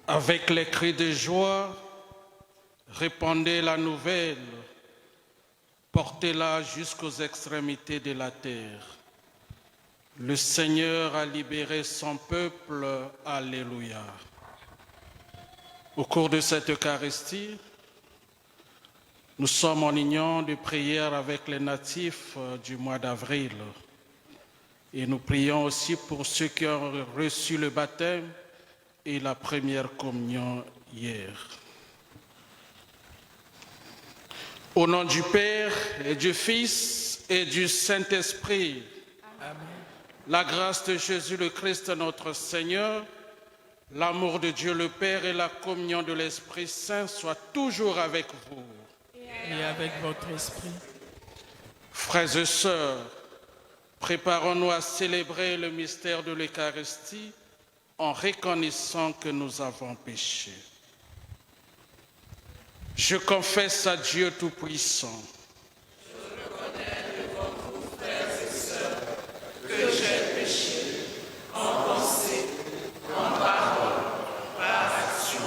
Avec les cris de joie, répandez la nouvelle, portez-la jusqu'aux extrémités de la terre. Le Seigneur a libéré son peuple, Alléluia. Au cours de cette Eucharistie, nous sommes en union de prière avec les natifs du mois d'avril. Et nous prions aussi pour ceux qui ont reçu le baptême et la première communion hier. Au nom du Père et du Fils et du Saint-Esprit, amen. La grâce de Jésus le Christ notre Seigneur, l'amour de Dieu le Père et la communion de l'Esprit Saint soient toujours avec vous. Et avec votre esprit. Frères et sœurs, préparons-nous à célébrer le mystère de l'Eucharistie en reconnaissant que nous avons péché. Je confesse à Dieu Tout-Puissant. Je reconnais devant vous, frères et sœurs, que j'ai péché en pensée, en parole, par action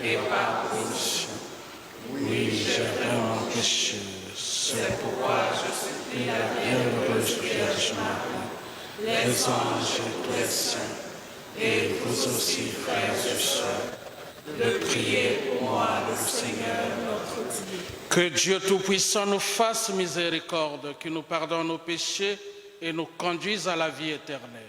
et par omission. Oui, j'ai vraiment péché. C'est pourquoi je supplie la bienheureuse Vierge Marie, les anges et tous les saints, et vous aussi, frères et sœurs, de prier pour moi, le Seigneur notre Dieu. Que Dieu Tout-Puissant nous fasse miséricorde, qu'il nous pardonne nos péchés et nous conduise à la vie éternelle.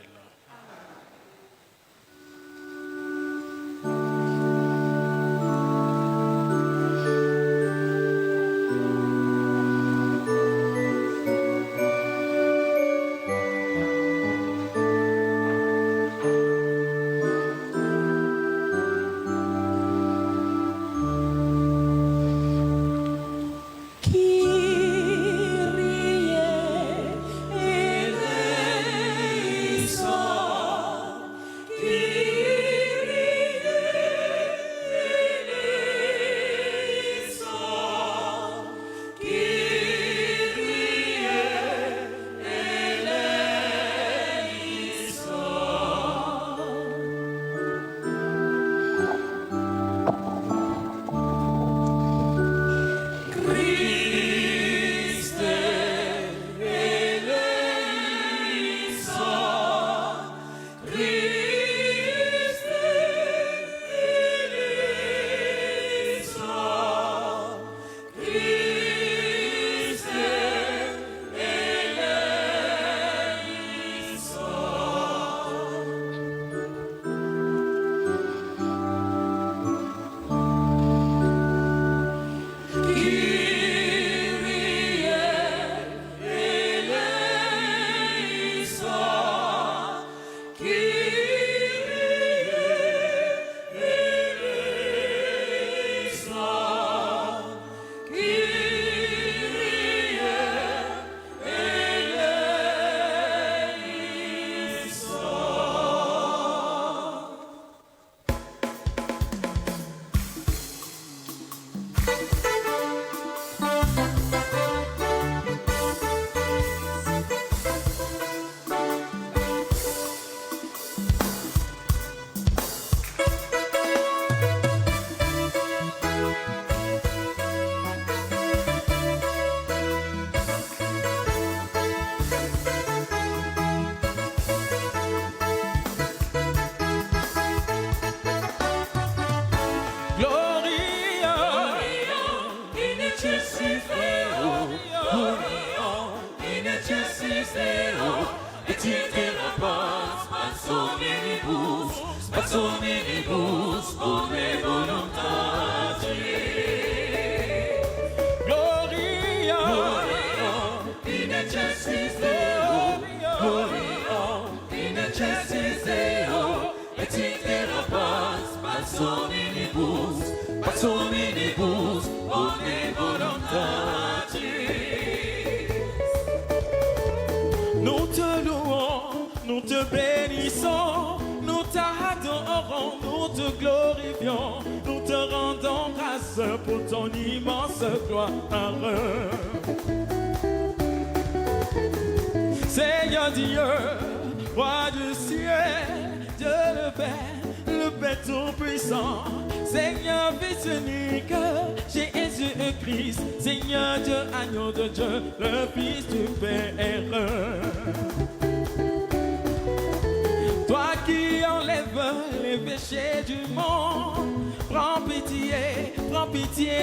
Nous te louons, nous te bénissons, nous t'adorons, nous te glorifions, nous te rendons grâce pour ton immense gloire. Seigneur Dieu, roi du ciel, Dieu le Père es tout puissant. Seigneur, Fils unique, Jésus-Christ, Seigneur Dieu, agneau de Dieu, le Fils du Père. Toi qui enlèves les péchés du monde, prends pitié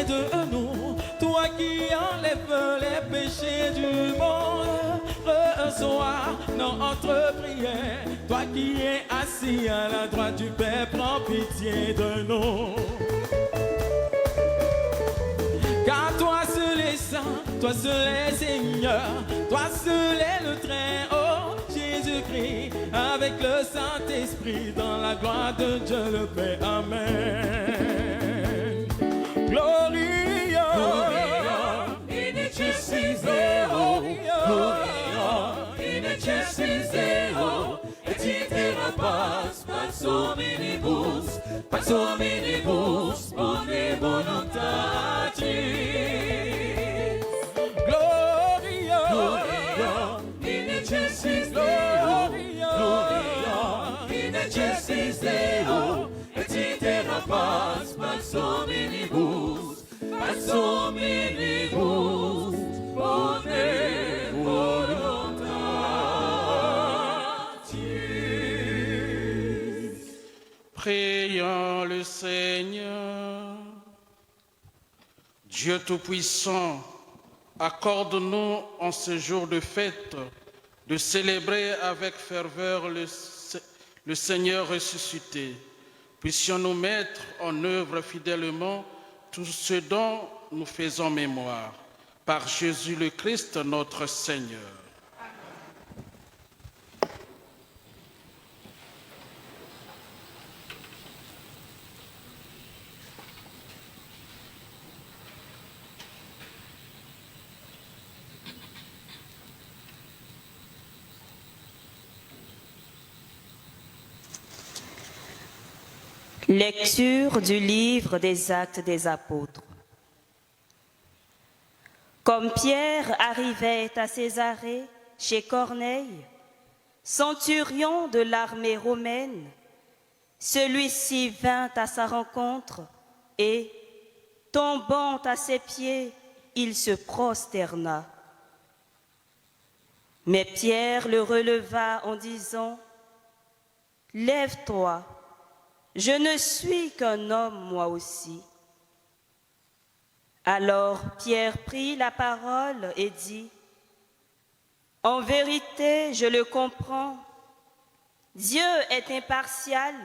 de nous. Toi qui enlèves les péchés du monde, reçois notre prière. Toi qui es assis à la droite du Père, prends pitié de nous. Car toi seul est saint, toi seul est Seigneur, toi seul est le Très-Haut, Jésus-Christ, avec le Saint-Esprit, dans la gloire de Dieu le Père. Amen. Gloria, Gloria, in excelsis Deo, Gloria, in excelsis Deo, et iter paz, pax hominibus, bone voluntatis. Gloria, Gloria, in excelsis Deo, Gloria, in excelsis Deo, et iter paz, pax hominibus, bone voluntatis. Prions le Seigneur. Dieu Tout-Puissant, accorde-nous en ce jour de fête de célébrer avec ferveur le Seigneur ressuscité. Puissions-nous mettre en œuvre fidèlement tout ce dont nous faisons mémoire. Par Jésus le Christ, notre Seigneur. Lecture du livre des Actes des Apôtres. Comme Pierre arrivait à Césarée, chez Corneille, centurion de l'armée romaine, celui-ci vint à sa rencontre et, tombant à ses pieds, il se prosterna. Mais Pierre le releva en disant : « Lève-toi, je ne suis qu'un homme moi aussi. » Alors Pierre prit la parole et dit : « En vérité, je le comprends. Dieu est impartial.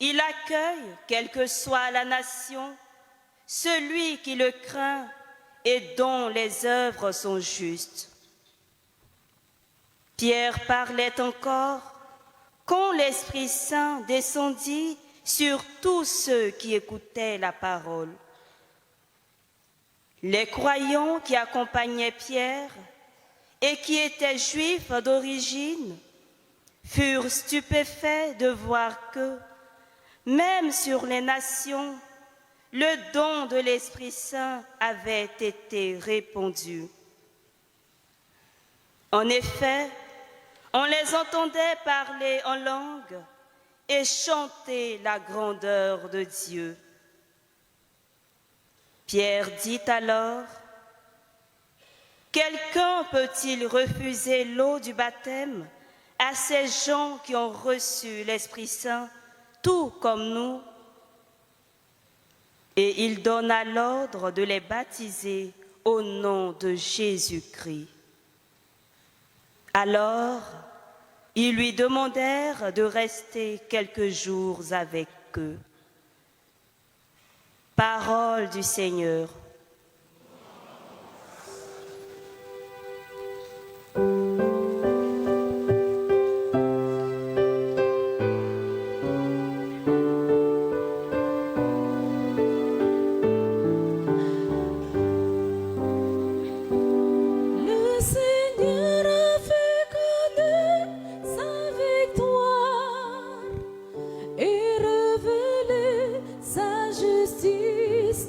Il accueille, quelle que soit la nation, celui qui le craint et dont les œuvres sont justes. » Pierre parlait encore quand l'Esprit Saint descendit sur tous ceux qui écoutaient la parole. Les croyants qui accompagnaient Pierre et qui étaient juifs d'origine furent stupéfaits de voir que, même sur les nations, le don de l'Esprit Saint avait été répandu. En effet, on les entendait parler en langue et chanter la grandeur de Dieu. Pierre dit alors : « Quelqu'un peut-il refuser l'eau du baptême à ces gens qui ont reçu l'Esprit Saint, tout comme nous ?» Et il donna l'ordre de les baptiser au nom de Jésus-Christ. Alors, ils lui demandèrent de rester quelques jours avec eux. Parole du Seigneur.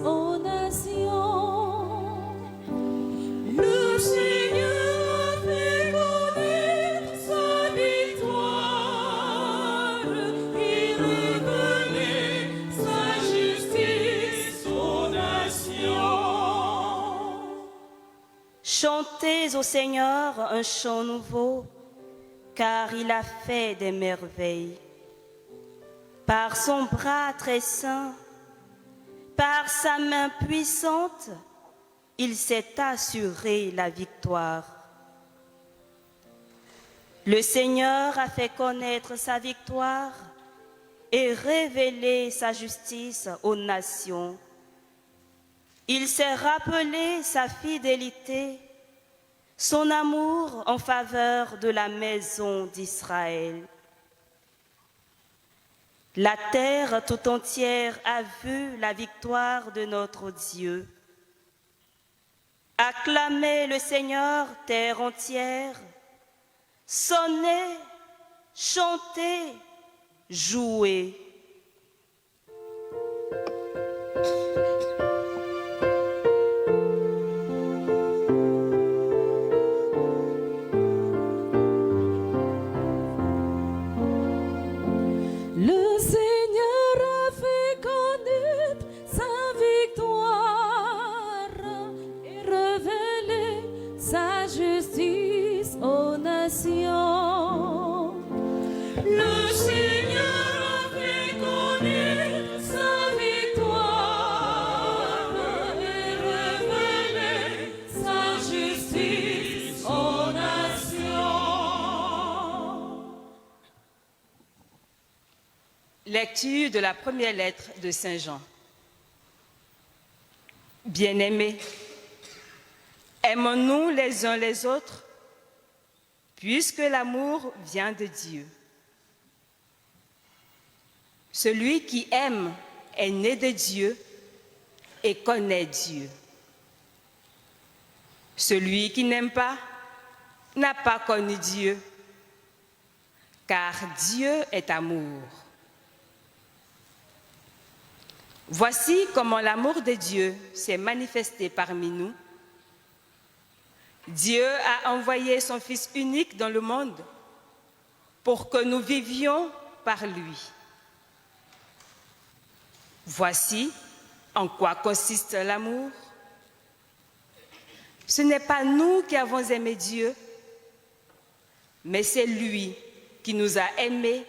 Aux nations. Chantez au Seigneur un chant nouveau, car il a fait des merveilles. Par son bras très saint, par sa main puissante, il s'est assuré la victoire. Le Seigneur a fait connaître sa victoire et révélé sa justice aux nations. Il s'est rappelé sa fidélité, son amour en faveur de la maison d'Israël. La terre tout entière a vu la victoire de notre Dieu. Acclamez le Seigneur, terre entière. Sonnez, chantez, jouez. Le Seigneur a fait connaître sa victoire et révélé sa justice aux nations. Le Seigneur a fait connaître sa victoire et révélé sa justice aux nations. Lecture de la première lettre de Saint Jean. Bien-aimés, aimons-nous les uns les autres, puisque l'amour vient de Dieu. Celui qui aime est né de Dieu et connaît Dieu. Celui qui n'aime pas n'a pas connu Dieu, car Dieu est amour. Voici comment l'amour de Dieu s'est manifesté parmi nous. Dieu a envoyé son Fils unique dans le monde pour que nous vivions par lui. Voici en quoi consiste l'amour. Ce n'est pas nous qui avons aimé Dieu, mais c'est lui qui nous a aimés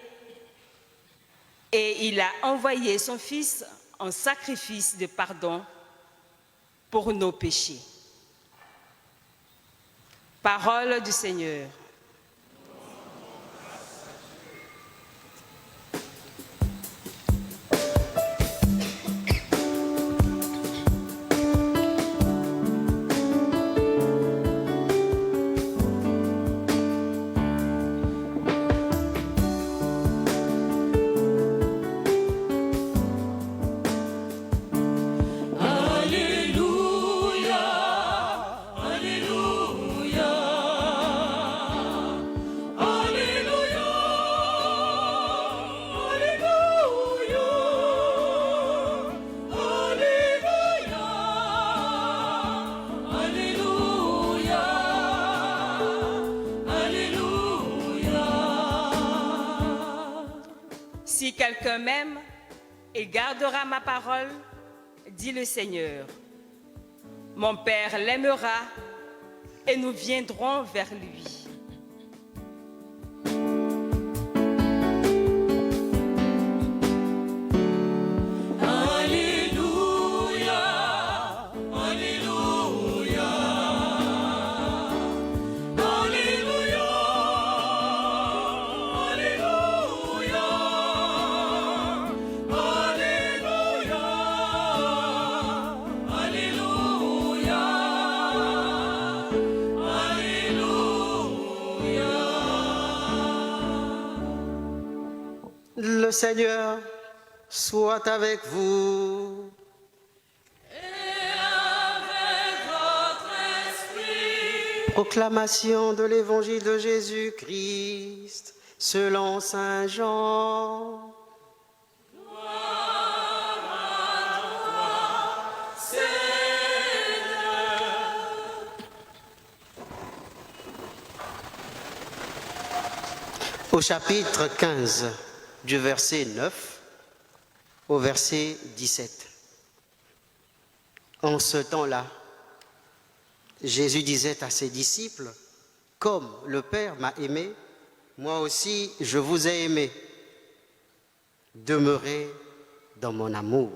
et il a envoyé son Fils en sacrifice de pardon pour nos péchés. Parole du Seigneur. Si quelqu'un m'aime, il gardera ma parole, dit le Seigneur. Mon Père l'aimera et nous viendrons vers lui. Le Seigneur soit avec vous. Et avec votre esprit. Proclamation de l'Évangile de Jésus-Christ selon Saint Jean. Gloire à toi, Seigneur. Au chapitre 15, du verset 9 au verset 17. En ce temps-là, Jésus disait à ses disciples, « Comme le Père m'a aimé, moi aussi je vous ai aimé. Demeurez dans mon amour.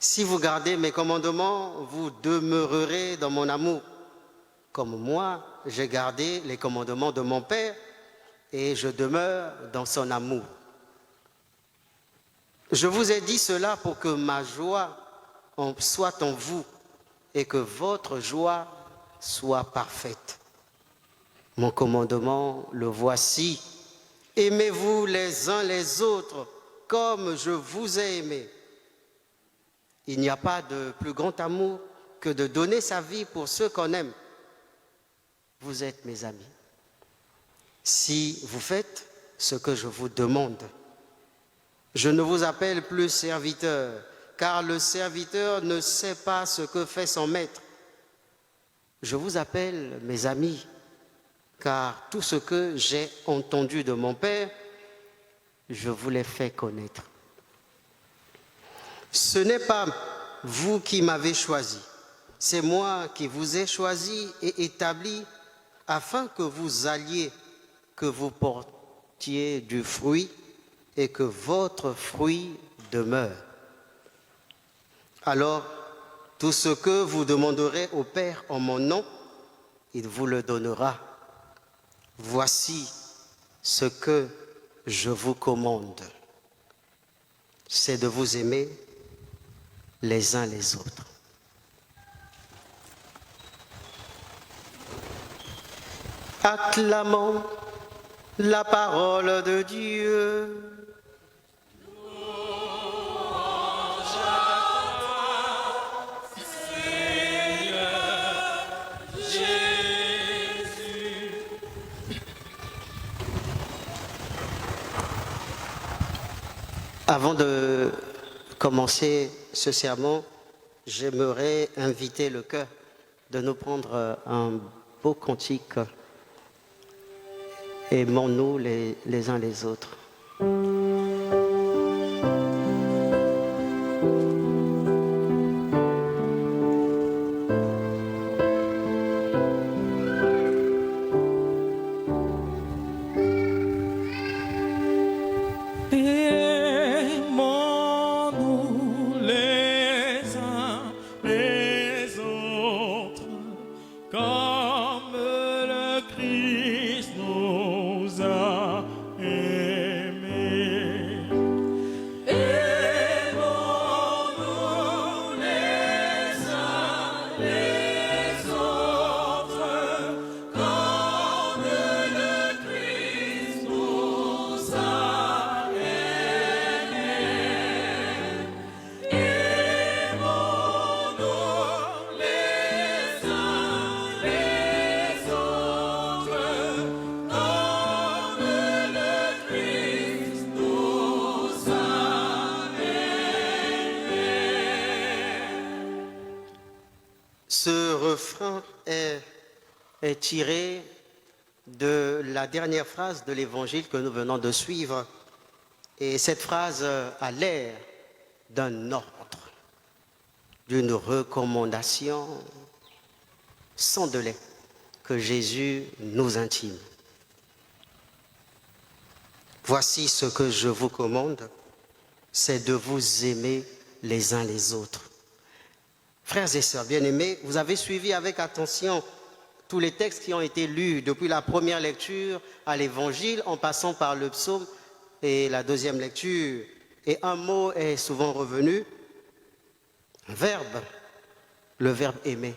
Si vous gardez mes commandements, vous demeurerez dans mon amour. Comme moi, j'ai gardé les commandements de mon Père et je demeure dans son amour. Je vous ai dit cela pour que ma joie soit en vous et que votre joie soit parfaite. Mon commandement, le voici. Aimez-vous les uns les autres comme je vous ai aimé. Il n'y a pas de plus grand amour que de donner sa vie pour ceux qu'on aime. Vous êtes mes amis. Si vous faites ce que je vous demande, je ne vous appelle plus serviteur, car le serviteur ne sait pas ce que fait son maître. Je vous appelle mes amis, car tout ce que j'ai entendu de mon Père, je vous l'ai fait connaître. Ce n'est pas vous qui m'avez choisi, c'est moi qui vous ai choisi et établi afin que vous alliez, que vous portiez du fruit et que votre fruit demeure. Alors, tout ce que vous demanderez au Père en mon nom, il vous le donnera. Voici ce que je vous commande, c'est de vous aimer les uns les autres. Acclamons la parole de Dieu. Avant de commencer ce sermon, j'aimerais inviter le chœur de nous prendre un beau cantique. Aimons-nous les uns les autres. Ce refrain est tiré de la dernière phrase de l'évangile que nous venons de suivre. Et cette phrase a l'air d'un ordre, d'une recommandation sans délai que Jésus nous intime. Voici ce que je vous commande, c'est de vous aimer les uns les autres. Frères et sœurs bien-aimés, vous avez suivi avec attention tous les textes qui ont été lus depuis la première lecture à l'évangile en passant par le psaume et la deuxième lecture. Et un mot est souvent revenu, un verbe, le verbe aimer.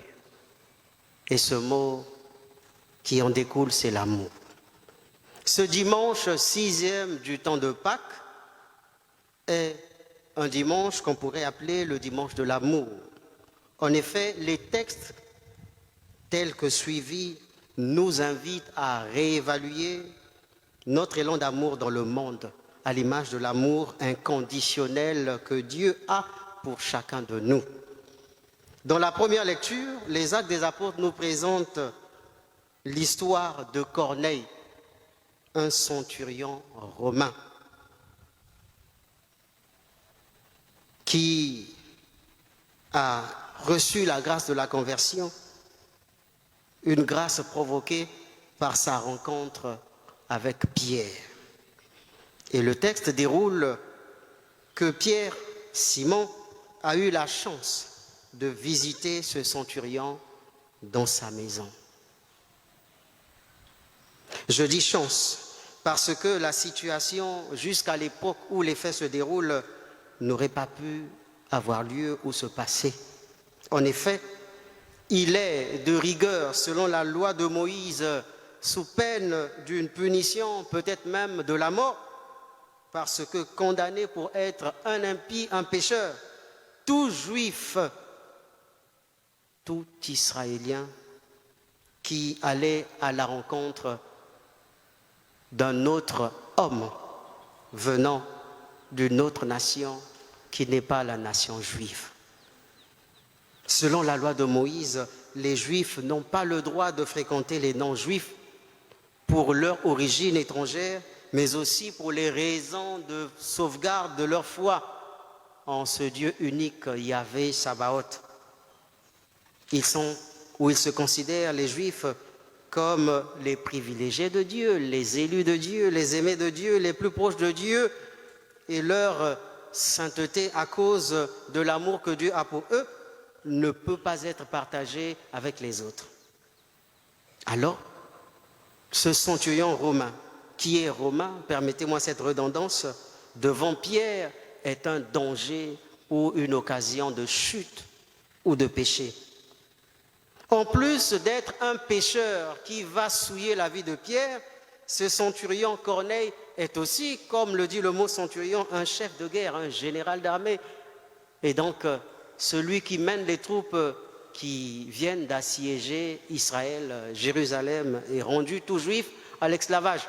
Et ce mot qui en découle, c'est l'amour. Ce dimanche 6e du temps de Pâques est un dimanche qu'on pourrait appeler le dimanche de l'amour. En effet, les textes tels que suivis nous invitent à réévaluer notre élan d'amour dans le monde, à l'image de l'amour inconditionnel que Dieu a pour chacun de nous. Dans la première lecture, les Actes des Apôtres nous présentent l'histoire de Corneille, un centurion romain, qui a reçu la grâce de la conversion une grâce provoquée par sa rencontre avec Pierre. Et le texte déroule que Pierre, Simon, a eu la chance de visiter ce centurion dans sa maison. Je dis chance parce que la situation jusqu'à l'époque où les faits se déroulent n'aurait pas pu avoir lieu ou se passer. En effet, il est de rigueur selon la loi de Moïse sous peine d'une punition, peut-être même de la mort, parce que condamné pour être un impie, un pécheur, tout juif, tout Israélien qui allait à la rencontre d'un autre homme venant d'une autre nation qui n'est pas la nation juive. Selon la loi de Moïse, les Juifs n'ont pas le droit de fréquenter les non-Juifs pour leur origine étrangère, mais aussi pour les raisons de sauvegarde de leur foi en ce Dieu unique, Yahvé Sabaoth. Ils se considèrent, les Juifs, comme les privilégiés de Dieu, les élus de Dieu, les aimés de Dieu, les plus proches de Dieu, et leur sainteté à cause de l'amour que Dieu a pour eux ne peut pas être partagée avec les autres. Alors, ce centurion romain, qui est romain, permettez-moi cette redondance, devant Pierre est un danger ou une occasion de chute ou de péché. En plus d'être un pécheur qui va souiller la vie de Pierre, ce centurion Corneille est aussi, comme le dit le mot centurion, un chef de guerre, un général d'armée. Et donc, celui qui mène les troupes qui viennent d'assiéger Israël, Jérusalem, et rendu tout juif à l'esclavage.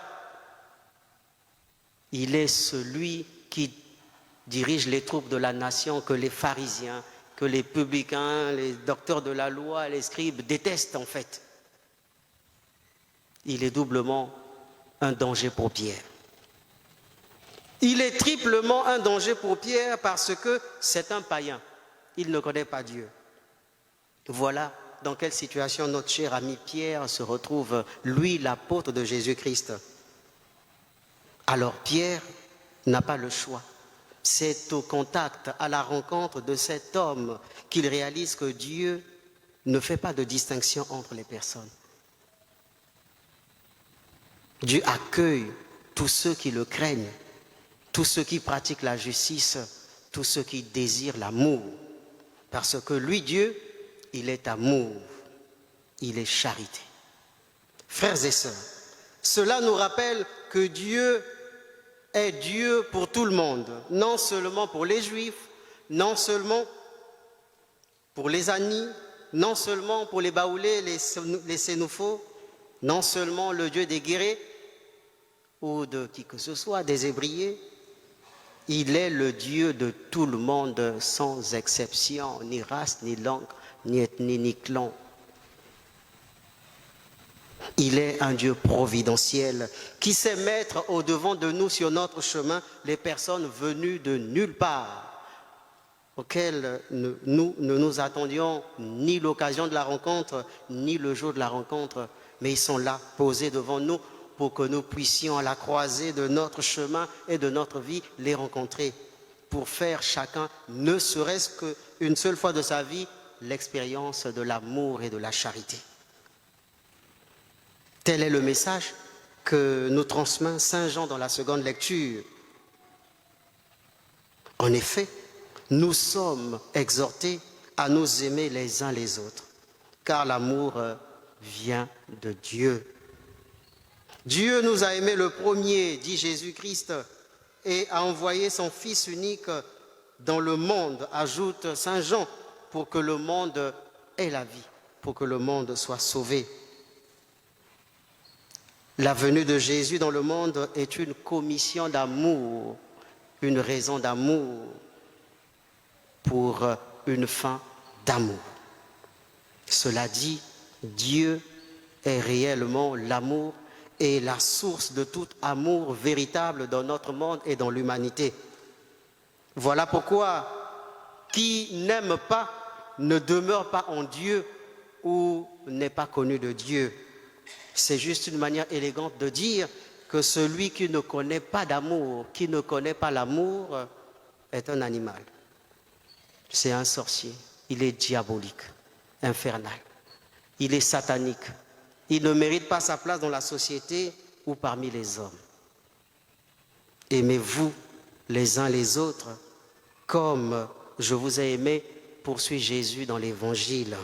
Il est celui qui dirige les troupes de la nation que les pharisiens, que les publicains, les docteurs de la loi, les scribes détestent en fait. Il est doublement un danger pour Pierre. Il est triplement un danger pour Pierre parce que c'est un païen. Il ne connaît pas Dieu. Voilà dans quelle situation notre cher ami Pierre se retrouve, lui, l'apôtre de Jésus-Christ. Alors Pierre n'a pas le choix. C'est au contact, à la rencontre de cet homme qu'il réalise que Dieu ne fait pas de distinction entre les personnes. Dieu accueille tous ceux qui le craignent, tous ceux qui pratiquent la justice, tous ceux qui désirent l'amour. Parce que lui, Dieu, il est amour, il est charité. Frères et sœurs, cela nous rappelle que Dieu est Dieu pour tout le monde, non seulement pour les Juifs, non seulement pour les Anis, non seulement pour les Baoulés, les Sénoufos, non seulement le Dieu des Guérés ou de qui que ce soit, des Hébriers. Il est le Dieu de tout le monde sans exception, ni race, ni langue, ni ethnie, ni clan. Il est un Dieu providentiel qui sait mettre au-devant de nous sur notre chemin les personnes venues de nulle part, auxquelles nous ne nous attendions ni l'occasion de la rencontre, ni le jour de la rencontre, mais ils sont là, posés devant nous, pour que nous puissions à la croisée de notre chemin et de notre vie les rencontrer, pour faire chacun, ne serait-ce qu'une seule fois de sa vie, l'expérience de l'amour et de la charité. Tel est le message que nous transmet Saint Jean dans la seconde lecture. En effet, nous sommes exhortés à nous aimer les uns les autres, car l'amour vient de Dieu. Dieu nous a aimés le premier, dit Jésus-Christ, et a envoyé son Fils unique dans le monde, ajoute Saint Jean, pour que le monde ait la vie, pour que le monde soit sauvé. La venue de Jésus dans le monde est une commission d'amour, une raison d'amour pour une fin d'amour. Cela dit, Dieu est réellement l'amour et la source de tout amour véritable dans notre monde et dans l'humanité. Voilà pourquoi qui n'aime pas ne demeure pas en Dieu ou n'est pas connu de Dieu. C'est juste une manière élégante de dire que celui qui ne connaît pas d'amour, qui ne connaît pas l'amour, est un animal. C'est un sorcier. Il est diabolique, infernal. Il est satanique. Il ne mérite pas sa place dans la société ou parmi les hommes. Aimez-vous les uns les autres comme je vous ai aimé, poursuit Jésus dans l'Évangile.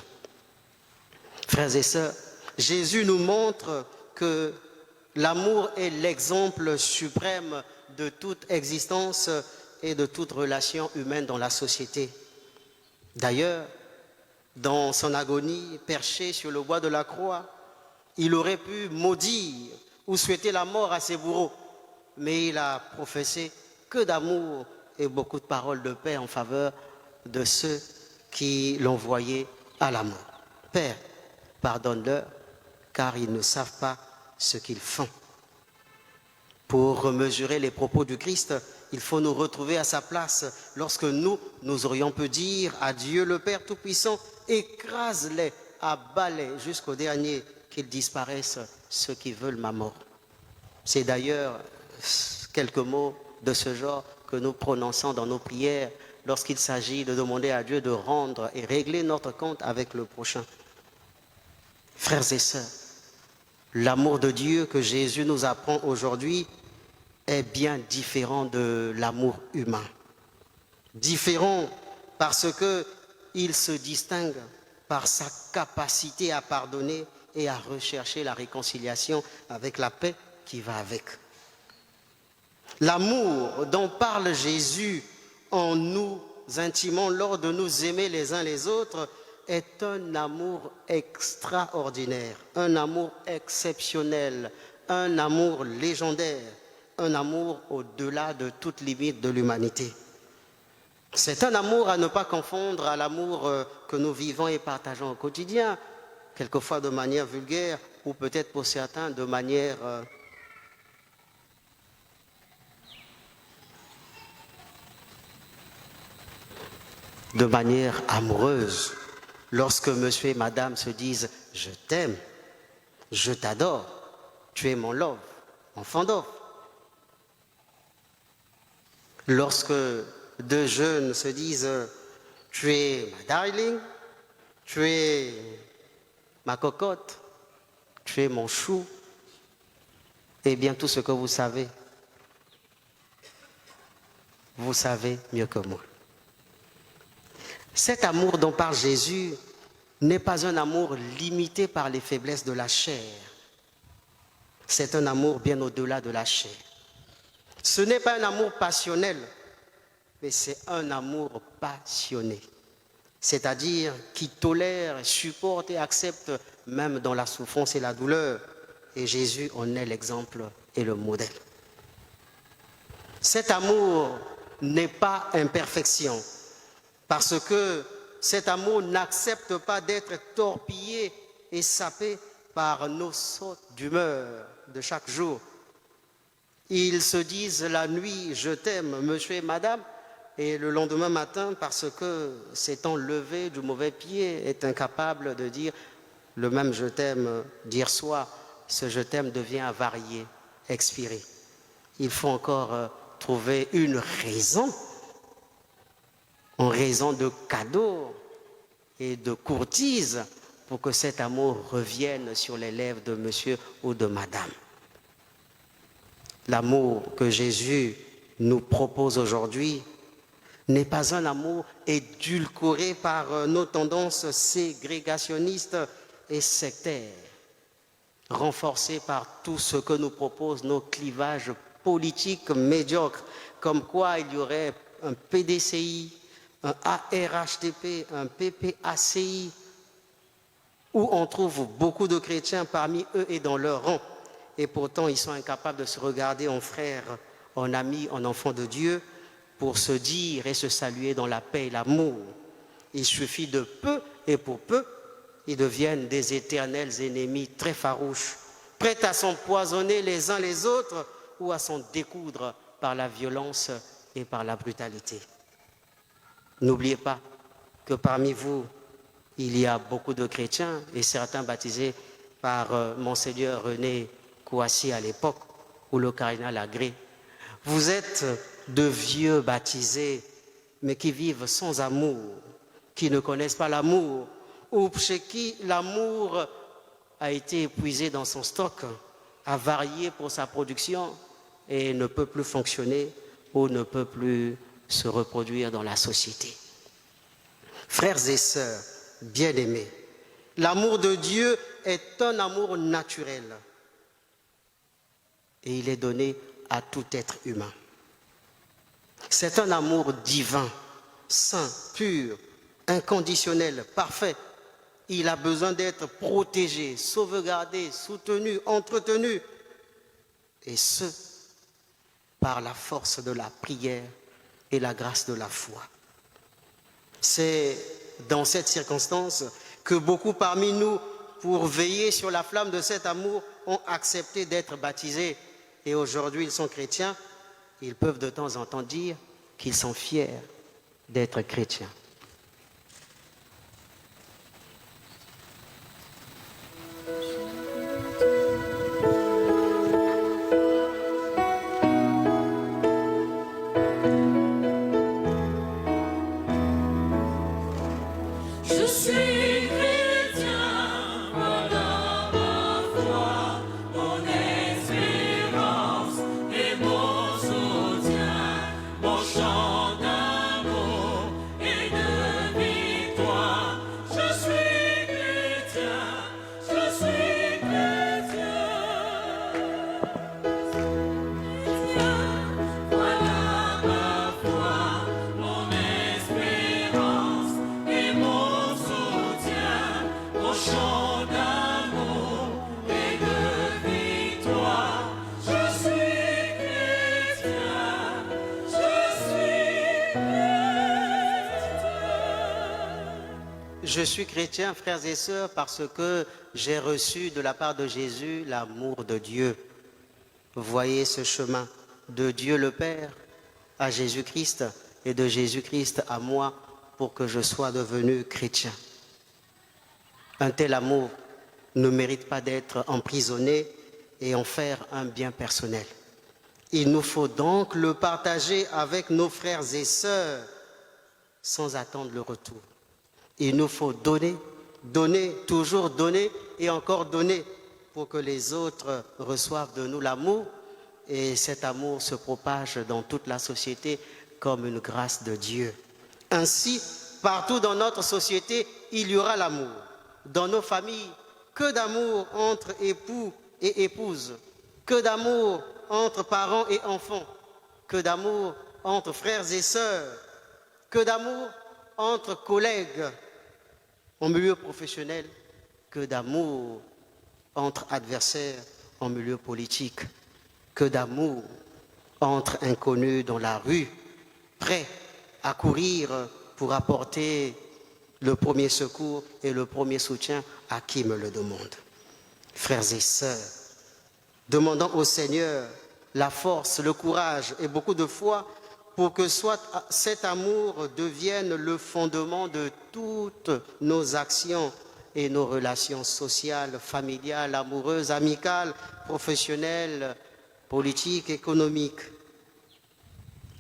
Frères et sœurs, Jésus nous montre que l'amour est l'exemple suprême de toute existence et de toute relation humaine dans la société. D'ailleurs, dans son agonie, perché sur le bois de la croix, il aurait pu maudire ou souhaiter la mort à ses bourreaux, mais il a professé que d'amour et beaucoup de paroles de paix en faveur de ceux qui l'envoyaient à la mort. Père, pardonne-leur, car ils ne savent pas ce qu'ils font. Pour mesurer les propos du Christ, il faut nous retrouver à sa place lorsque nous aurions pu dire à Dieu le Père Tout-Puissant, écrase-les, abat-les jusqu'au dernier, qu'ils disparaissent ceux qui veulent ma mort. C'est d'ailleurs quelques mots de ce genre que nous prononçons dans nos prières lorsqu'il s'agit de demander à Dieu de rendre et régler notre compte avec le prochain. Frères et sœurs, l'amour de Dieu que Jésus nous apprend aujourd'hui est bien différent de l'amour humain. Différent parce qu'il se distingue par sa capacité à pardonner et à rechercher la réconciliation avec la paix qui va avec. L'amour dont parle Jésus en nous intimant lors de nous aimer les uns les autres est un amour extraordinaire, un amour exceptionnel, un amour légendaire, un amour au-delà de toute limite de l'humanité. C'est un amour à ne pas confondre à l'amour que nous vivons et partageons au quotidien, quelquefois de manière vulgaire ou peut-être pour certains de manière amoureuse. Lorsque monsieur et madame se disent « je t'aime, je t'adore, tu es mon love, enfant d'or ». Lorsque deux jeunes se disent « tu es ma darling, tu es ma cocotte, tu es mon chou », eh bien tout ce que vous savez mieux que moi. Cet amour dont parle Jésus n'est pas un amour limité par les faiblesses de la chair. C'est un amour bien au-delà de la chair. Ce n'est pas un amour passionnel, mais c'est un amour passionné. C'est-à-dire qui tolère, supporte et accepte même dans la souffrance et la douleur. Et Jésus en est l'exemple et le modèle. Cet amour n'est pas imperfection. Parce que cet amour n'accepte pas d'être torpillé et sapé par nos sautes d'humeur de chaque jour. Ils se disent la nuit, je t'aime, monsieur et madame, et le lendemain matin, parce que s'étant levé du mauvais pied, est incapable de dire le même je t'aime d'hier soir, ce je t'aime devient avarié, expiré. Il faut encore trouver une raison, en raison de cadeaux et de courtises pour que cet amour revienne sur les lèvres de monsieur ou de madame. L'amour que Jésus nous propose aujourd'hui n'est pas un amour édulcoré par nos tendances ségrégationnistes et sectaires, renforcé par tout ce que nous proposent nos clivages politiques médiocres, comme quoi il y aurait un PDCI, un ARHTP, un PPACI, où on trouve beaucoup de chrétiens parmi eux et dans leur rang. Et pourtant, ils sont incapables de se regarder en frères, en amis, en enfants de Dieu, pour se dire et se saluer dans la paix et l'amour. Il suffit de peu, et pour peu, ils deviennent des éternels ennemis très farouches, prêts à s'empoisonner les uns les autres ou à s'en découdre par la violence et par la brutalité. N'oubliez pas que parmi vous, il y a beaucoup de chrétiens et certains baptisés par Monseigneur René Kouassi à l'époque, ou le cardinal Agré. Vous êtes de vieux baptisés, mais qui vivent sans amour, qui ne connaissent pas l'amour, ou chez qui l'amour a été épuisé dans son stock, a varié pour sa production et ne peut plus fonctionner ou ne peut plus se reproduire dans la société. Frères et sœurs bien-aimés, l'amour de Dieu est un amour naturel et il est donné à tout être humain. C'est un amour divin, saint, pur, inconditionnel, parfait. Il a besoin d'être protégé, sauvegardé, soutenu, entretenu. Et ce, par la force de la prière et la grâce de la foi. C'est dans cette circonstance que beaucoup parmi nous, pour veiller sur la flamme de cet amour, ont accepté d'être baptisés. Et aujourd'hui, ils sont chrétiens. Ils peuvent de temps en temps dire qu'ils sont fiers d'être chrétiens. Je suis chrétien, voilà ma foi, mon espérance et mon soutien, mon chant d'amour et de victoire. Je suis chrétien, voilà ma foi, mon espérance et mon soutien, mon chant d'amour et de victoire. Je suis chrétien, Je suis chrétien, frères et sœurs, parce que j'ai reçu de la part de Jésus l'amour de Dieu. Voyez ce chemin de Dieu le Père à Jésus-Christ et de Jésus-Christ à moi pour que je sois devenu chrétien. Un tel amour ne mérite pas d'être emprisonné et en faire un bien personnel. Il nous faut donc le partager avec nos frères et sœurs sans attendre le retour. Il nous faut donner, donner, toujours donner et encore donner pour que les autres reçoivent de nous l'amour et cet amour se propage dans toute la société comme une grâce de Dieu. Ainsi, partout dans notre société, il y aura l'amour. Dans nos familles, que d'amour entre époux et épouses, que d'amour entre parents et enfants, que d'amour entre frères et sœurs, que d'amour entre collègues en milieu professionnel, que d'amour entre adversaires en milieu politique, que d'amour entre inconnus dans la rue, prêts à courir pour apporter le premier secours et le premier soutien à qui me le demande. Frères et sœurs, demandons au Seigneur la force, le courage et beaucoup de foi pour que soit cet amour devienne le fondement de toutes nos actions et nos relations sociales, familiales, amoureuses, amicales, professionnelles, politiques, économiques.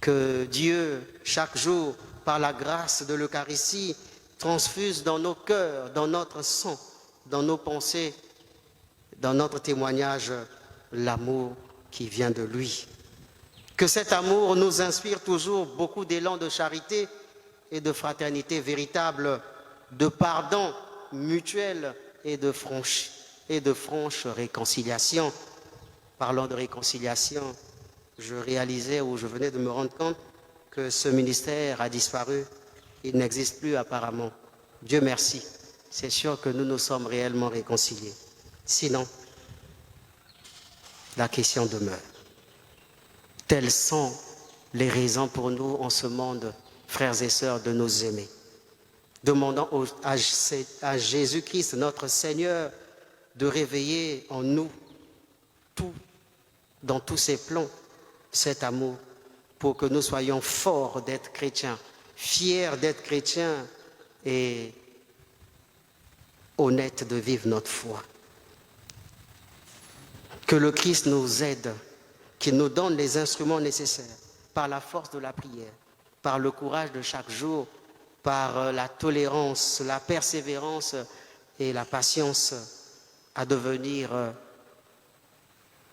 Que Dieu, chaque jour, par la grâce de l'Eucharistie, transfuse dans nos cœurs, dans notre sang, dans nos pensées, dans notre témoignage, l'amour qui vient de lui. Que cet amour nous inspire toujours beaucoup d'élan de charité et de fraternité véritable, de pardon mutuel et de franche réconciliation. Parlant de réconciliation, je réalisais ou je venais de me rendre compte que ce ministère a disparu. Il n'existe plus apparemment. Dieu merci. C'est sûr que nous nous sommes réellement réconciliés. Sinon, la question demeure. Telles sont les raisons pour nous en ce monde, frères et sœurs, de nous aimer. Demandons à Jésus-Christ, notre Seigneur, de réveiller en nous dans tous ses plans, cet amour, pour que nous soyons forts d'être chrétiens, fiers d'être chrétiens et honnête de vivre notre foi. Que le Christ nous aide, qu'il nous donne les instruments nécessaires par la force de la prière, par le courage de chaque jour, par la tolérance, la persévérance et la patience à devenir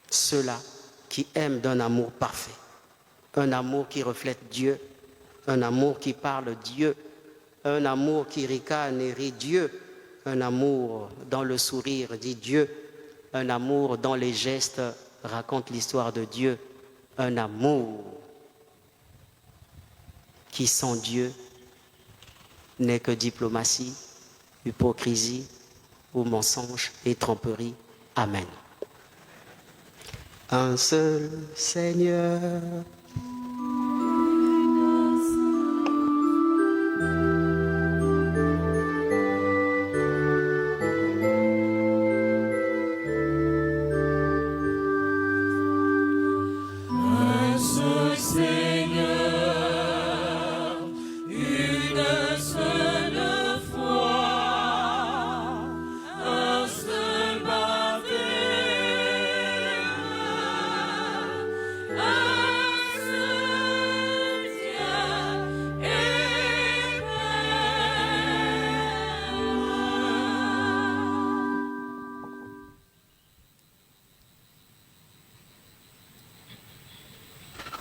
ceux-là qui aiment d'un amour parfait, un amour qui reflète Dieu, un amour qui parle Dieu, un amour qui ricane et rit Dieu, un amour dans le sourire dit Dieu, un amour dans les gestes raconte l'histoire de Dieu, un amour qui sans Dieu n'est que diplomatie, hypocrisie ou mensonge et tromperie. Amen. Un seul Seigneur.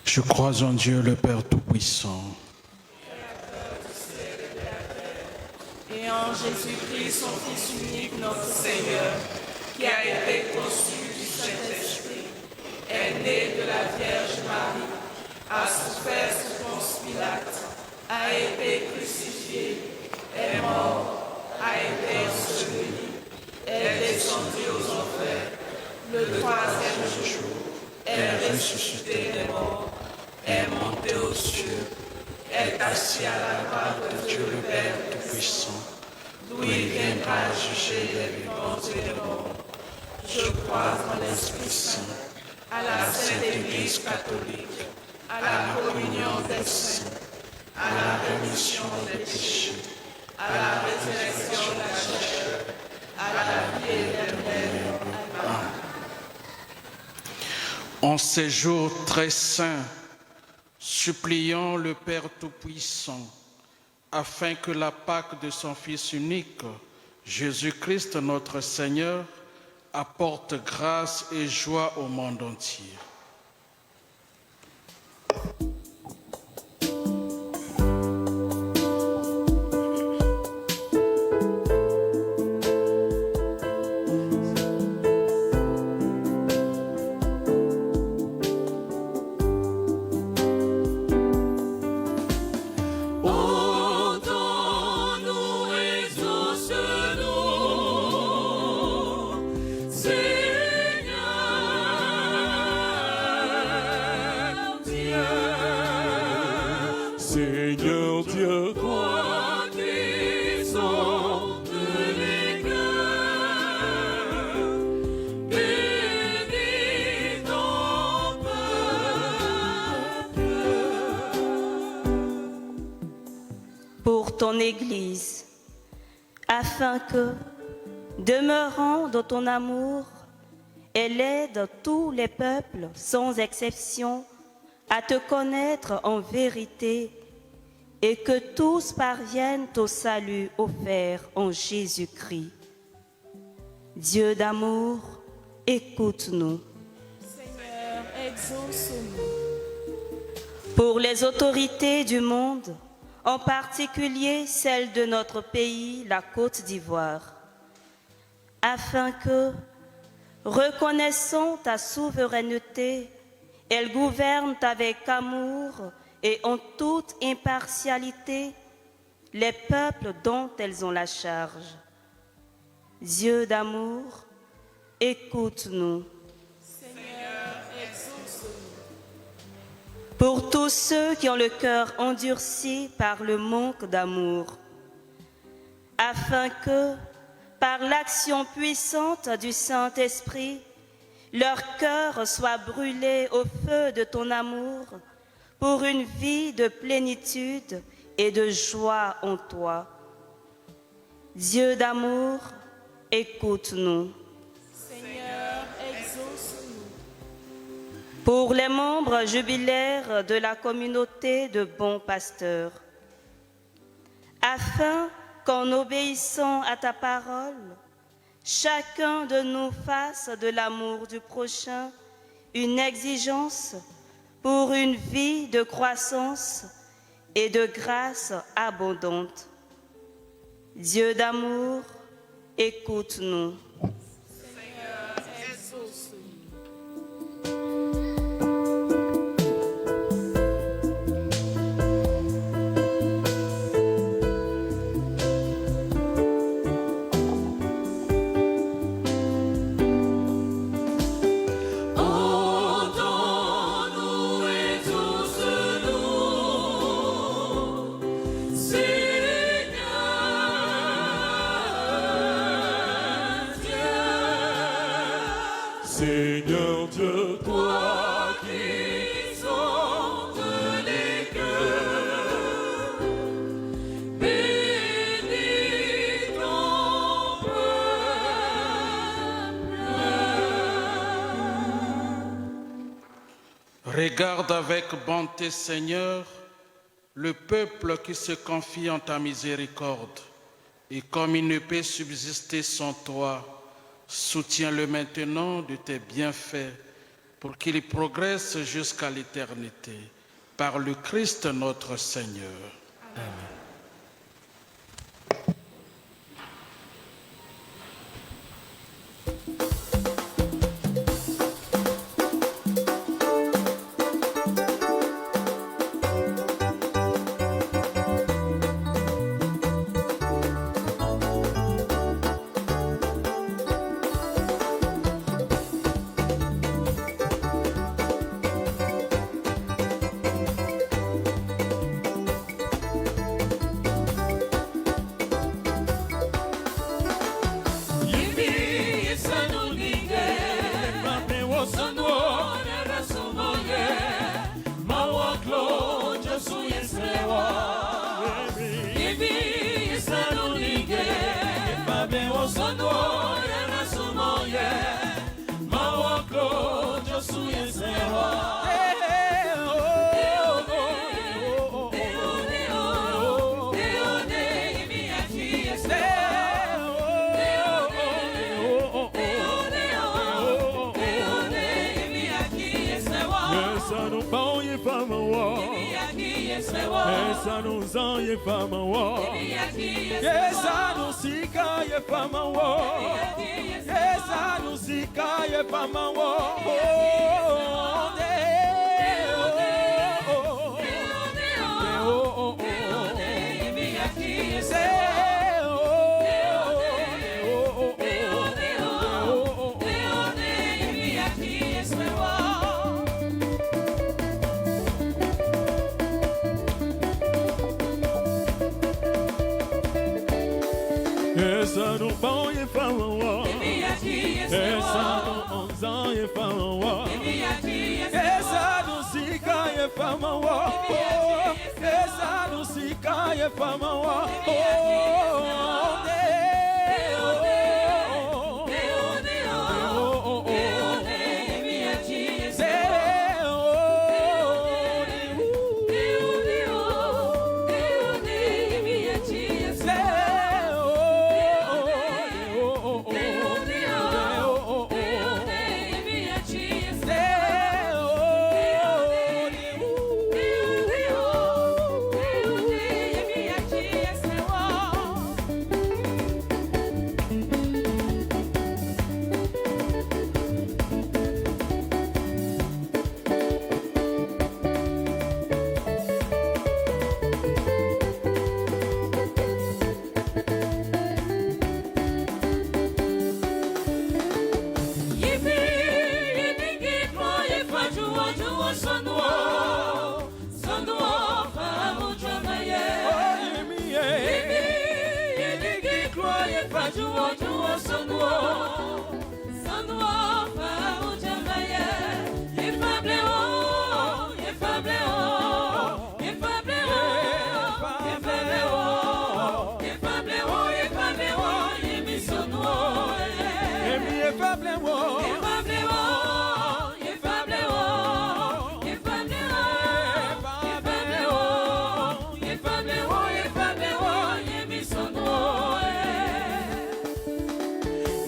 Je crois en Dieu le Père Tout-Puissant, et en Jésus-Christ, son Fils unique, notre Seigneur, qui a été conçu du Saint-Esprit, est né de la Vierge Marie, a souffert sous Ponce Pilate, a été crucifié, est mort, a été enseveli, est descendu aux enfers, le troisième jour, est ressuscité des morts, est monté aux cieux, est assis à la droite de Dieu le Père Tout-Puissant, d'où il viendra juger les vivants et les morts. Je crois en l'Esprit Saint, à la Sainte Église catholique, à la communion des saints, à la rémission des péchés, à la résurrection de la chair, à la vie éternelle. Amen. En ces jours très saints, supplions le Père Tout-Puissant, afin que la Pâque de son Fils unique, Jésus-Christ notre Seigneur, apporte grâce et joie au monde entier. Seigneur Dieu, toi qui sondes les cœurs, bénis ton peuple. Pour ton Église, afin que, demeurant dans ton amour, elle aide tous les peuples, sans exception, à te connaître en vérité et que tous parviennent au salut offert en Jésus-Christ. Dieu d'amour, écoute-nous. Seigneur, exauce-nous. Pour les autorités du monde, en particulier celles de notre pays, la Côte d'Ivoire, afin que, reconnaissant ta souveraineté, elles gouvernent avec amour et en toute impartialité les peuples dont elles ont la charge. Dieu d'amour, écoute-nous. Seigneur, exauce-nous. Pour tous ceux qui ont le cœur endurci par le manque d'amour, afin que, par l'action puissante du Saint-Esprit, leur cœur soit brûlé au feu de ton amour pour une vie de plénitude et de joie en toi. Dieu d'amour, écoute-nous. Seigneur, exauce-nous. Pour les membres jubilaires de la communauté de bons pasteurs, afin qu'en obéissant à ta parole, chacun de nous fasse de l'amour du prochain une exigence pour une vie de croissance et de grâce abondante. Dieu d'amour, écoute-nous. Seigneur, exauce-nous. Entends-nous et exauce-nous, Seigneur Dieu, toi qui sondes les cœurs, bénis ton peuple. Regarde avec bonté, Seigneur, le peuple qui se confie en ta miséricorde, et comme il ne peut subsister sans toi, soutiens-le maintenant de tes bienfaits pour qu'il progresse jusqu'à l'éternité. Par le Christ notre Seigneur. Amen.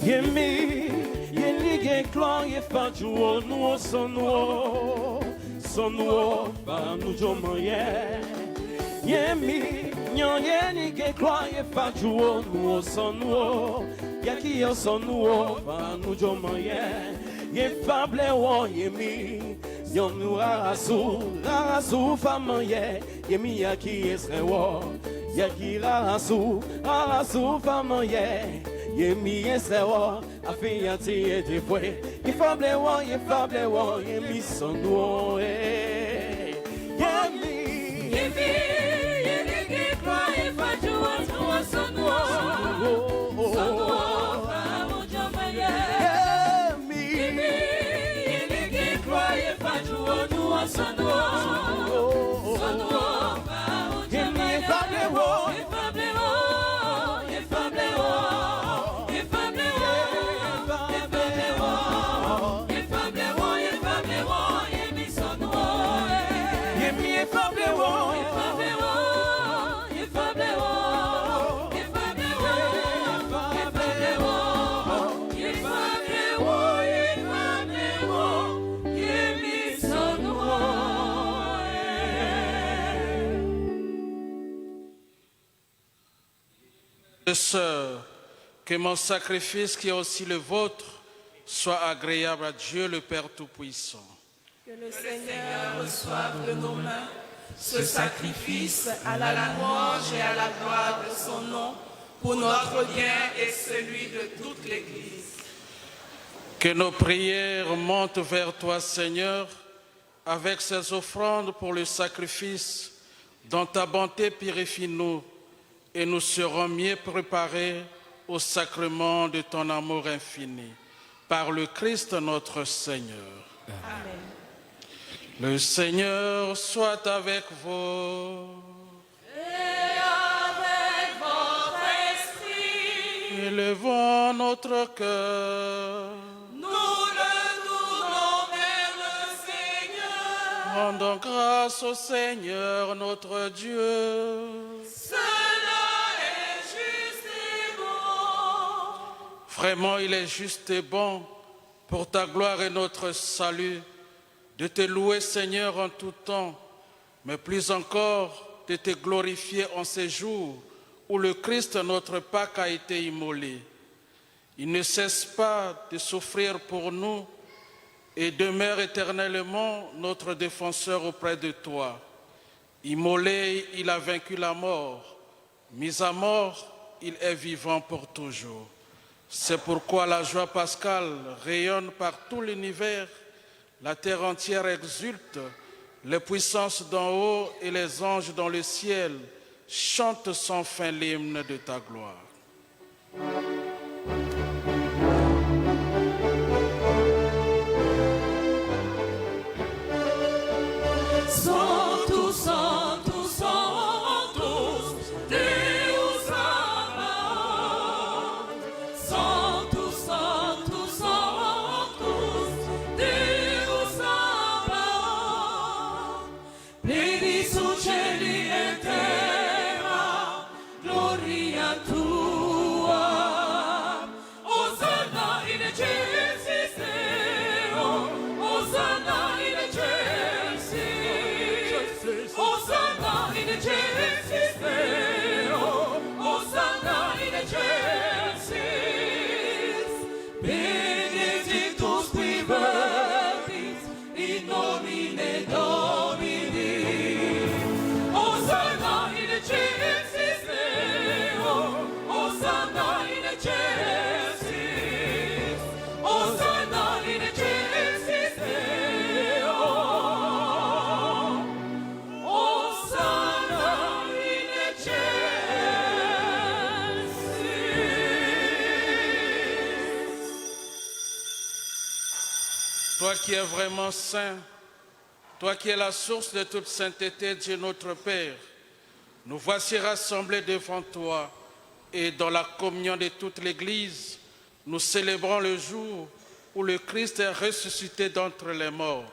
Yemi, yeni geklo ye fajuo nuo sonuo, sonuo ba nujomo ye. Yemi, nyon yeni geklo ye fajuo nuo sonuo, yaki yo sonuo ba nujomo ye. Ye fable wo yemi, yon nu rarasu fama ye. Yemi yaki esrewo, yaki rarasu fama ye. Yemi esrewo, afiyanti edefwe. Ye fable wo, yemi sonuo Yemi, yeni gekwa ye fajuo nuo sonuo, sonuo ba nujomo ye. Sœurs, que mon sacrifice qui est aussi le vôtre soit agréable à Dieu le Père Tout-Puissant. Que le Seigneur reçoive de nos mains ce sacrifice à la louange et à la gloire de son nom pour notre bien et celui de toute l'Église. Que nos prières montent vers toi, Seigneur, avec ces offrandes pour le sacrifice dont ta bonté purifie-nous et nous serons mieux préparés au sacrement de ton amour infini. Par le Christ notre Seigneur. Amen. Le Seigneur soit avec vous. Et avec votre esprit, Élevons notre cœur. nous le tournons vers le Seigneur. Rendons grâce au Seigneur notre Dieu. Vraiment, il est juste et bon, pour ta gloire et notre salut, de te louer, Seigneur, en tout temps, mais plus encore de te glorifier en ces jours où le Christ, notre Pâque, a été immolé. Il ne cesse pas de souffrir pour nous et demeure éternellement notre défenseur auprès de toi. Immolé, il a vaincu la mort. Mis à mort, il est vivant pour toujours. C'est pourquoi la joie pascale rayonne par tout l'univers, la terre entière exulte, les puissances d'en haut et les anges dans le ciel chantent sans fin l'hymne de ta gloire. Toi qui es vraiment saint, toi qui es la source de toute sainteté, Dieu notre Père, nous voici rassemblés devant toi et dans la communion de toute l'Église, nous célébrons le jour où le Christ est ressuscité d'entre les morts.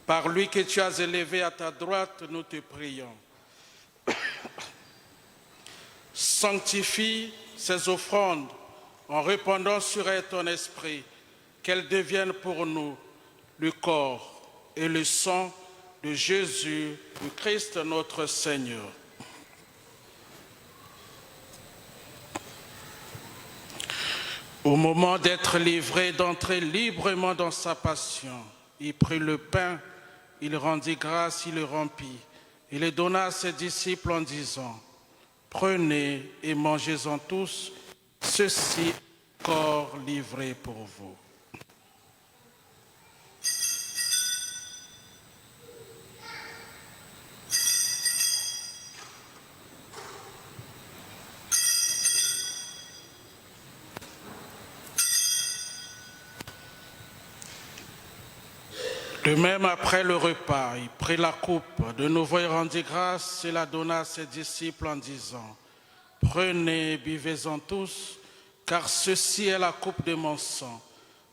Par lui que tu as élevé à ta droite, nous te prions. Sanctifie ces offrandes en répandant sur elle ton esprit, qu'elle devienne pour nous le corps et le sang de Jésus, du Christ notre Seigneur. Au moment d'être livré, d'entrer librement dans sa passion, il prit le pain, il rendit grâce, il le rompit, il le donna à ses disciples en disant, « Prenez et mangez-en tous, ceci est le corps livré pour vous. » De même, après le repas, il prit la coupe, de nouveau il rendit grâce et la donna à ses disciples en disant, « Prenez, buvez-en tous, car ceci est la coupe de mon sang,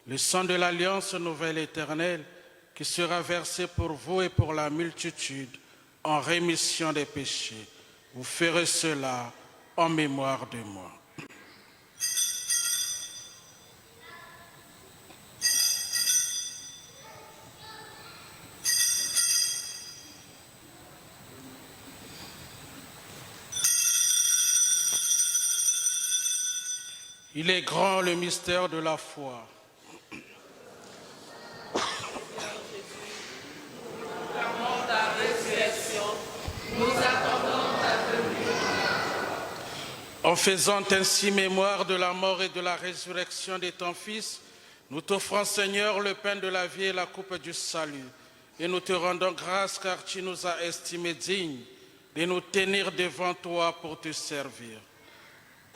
le sang de l'alliance nouvelle éternelle, qui sera versé pour vous et pour la multitude en rémission des péchés. Vous ferez cela en mémoire de moi. » Il est grand le mystère de la foi. En faisant ainsi mémoire de la mort et de la résurrection de ton Fils, nous t'offrons, Seigneur, le pain de la vie et la coupe du salut. Et nous te rendons grâce car tu nous as estimés dignes de nous tenir devant toi pour te servir.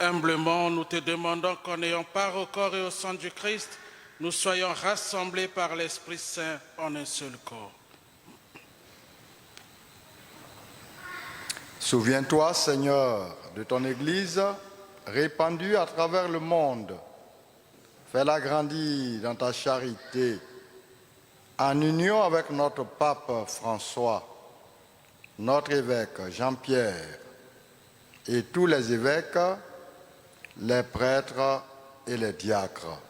Humblement, nous te demandons qu'en ayant part au corps et au sang du Christ, nous soyons rassemblés par l'Esprit Saint en un seul corps. Souviens-toi, Seigneur, de ton Église répandue à travers le monde. Fais-la grandir dans ta charité, en union avec notre pape François, notre évêque Jean-Pierre et tous les évêques, les prêtres et les diacres.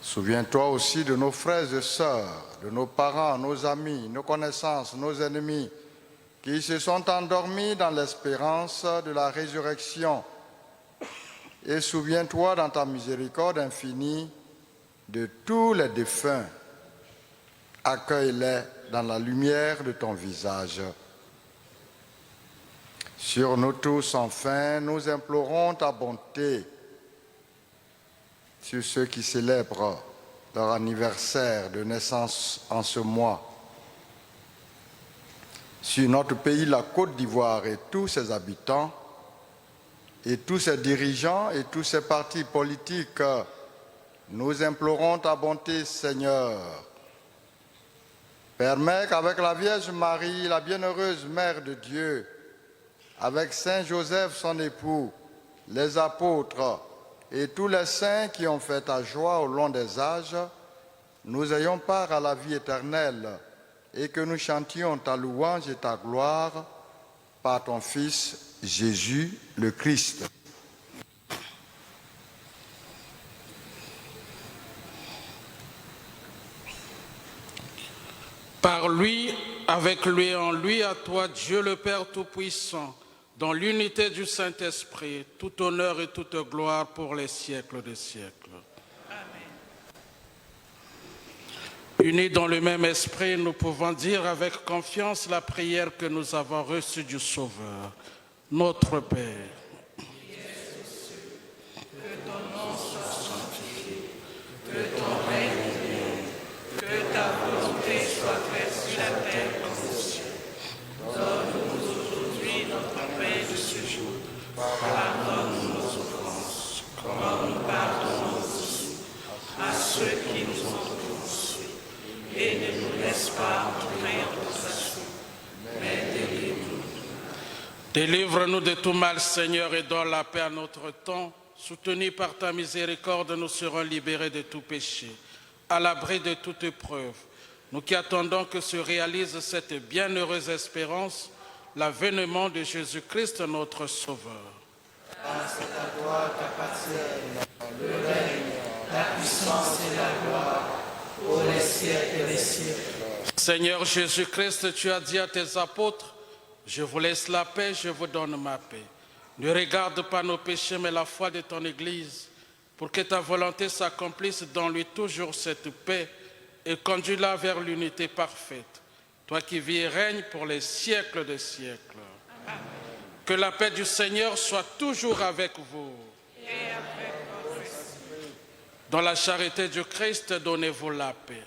Souviens-toi aussi de nos frères et sœurs, de nos parents, nos amis, nos connaissances, nos ennemis, qui se sont endormis dans l'espérance de la résurrection. Et souviens-toi dans ta miséricorde infinie de tous les défunts. Accueille-les dans la lumière de ton visage. Sur nous tous, enfin, nous implorons ta bonté sur ceux qui célèbrent leur anniversaire de naissance en ce mois. Sur notre pays, la Côte d'Ivoire et tous ses habitants, et tous ses dirigeants et tous ses partis politiques, nous implorons ta bonté, Seigneur. Permets qu'avec la Vierge Marie, la bienheureuse Mère de Dieu, avec Saint Joseph, son époux, les apôtres et tous les saints qui ont fait ta joie au long des âges, nous ayons part à la vie éternelle et que nous chantions ta louange et ta gloire par ton Fils Jésus le Christ. Par lui, avec lui et en lui, à toi, Dieu le Père Tout-Puissant, dans l'unité du Saint-Esprit, tout honneur et toute gloire pour les siècles des siècles. Amen. Unis dans le même esprit, nous pouvons dire avec confiance la prière que nous avons reçue du Sauveur. Notre Père, qui es aux cieux, que ton nom soit sanctifié, que ton règne vienne, que ta volonté soit faite sur la terre comme au ciel. Donne-nous aujourd'hui notre pain de ce jour. Pardonne-nous nos offenses, comme nous pardonnons aussi à ceux qui nous ont offensés. Et ne nous laisse pas entrer en tentation, mais délivre-nous. délivre-nous de tout mal, Seigneur, et donne la paix à notre temps. Soutenus par ta miséricorde, nous serons libérés de tout péché, à l'abri de toute épreuve. Nous qui attendons que se réalise cette bienheureuse espérance, l'avènement de Jésus-Christ, notre Sauveur. Car c'est à toi qu'appartiennent le règne, la puissance et la gloire, pour les siècles des siècles. Seigneur Jésus-Christ, tu as dit à tes apôtres, je vous laisse la paix, je vous donne ma paix. Ne regarde pas nos péchés, mais la foi de ton Église, pour que ta volonté s'accomplisse dans lui toujours cette paix et conduis-la vers l'unité parfaite. Toi qui vis et règnes pour les siècles des siècles. Amen. Que la paix du Seigneur soit toujours avec vous. Et avec votre esprit. Dans la charité du Christ, donnez-vous la paix.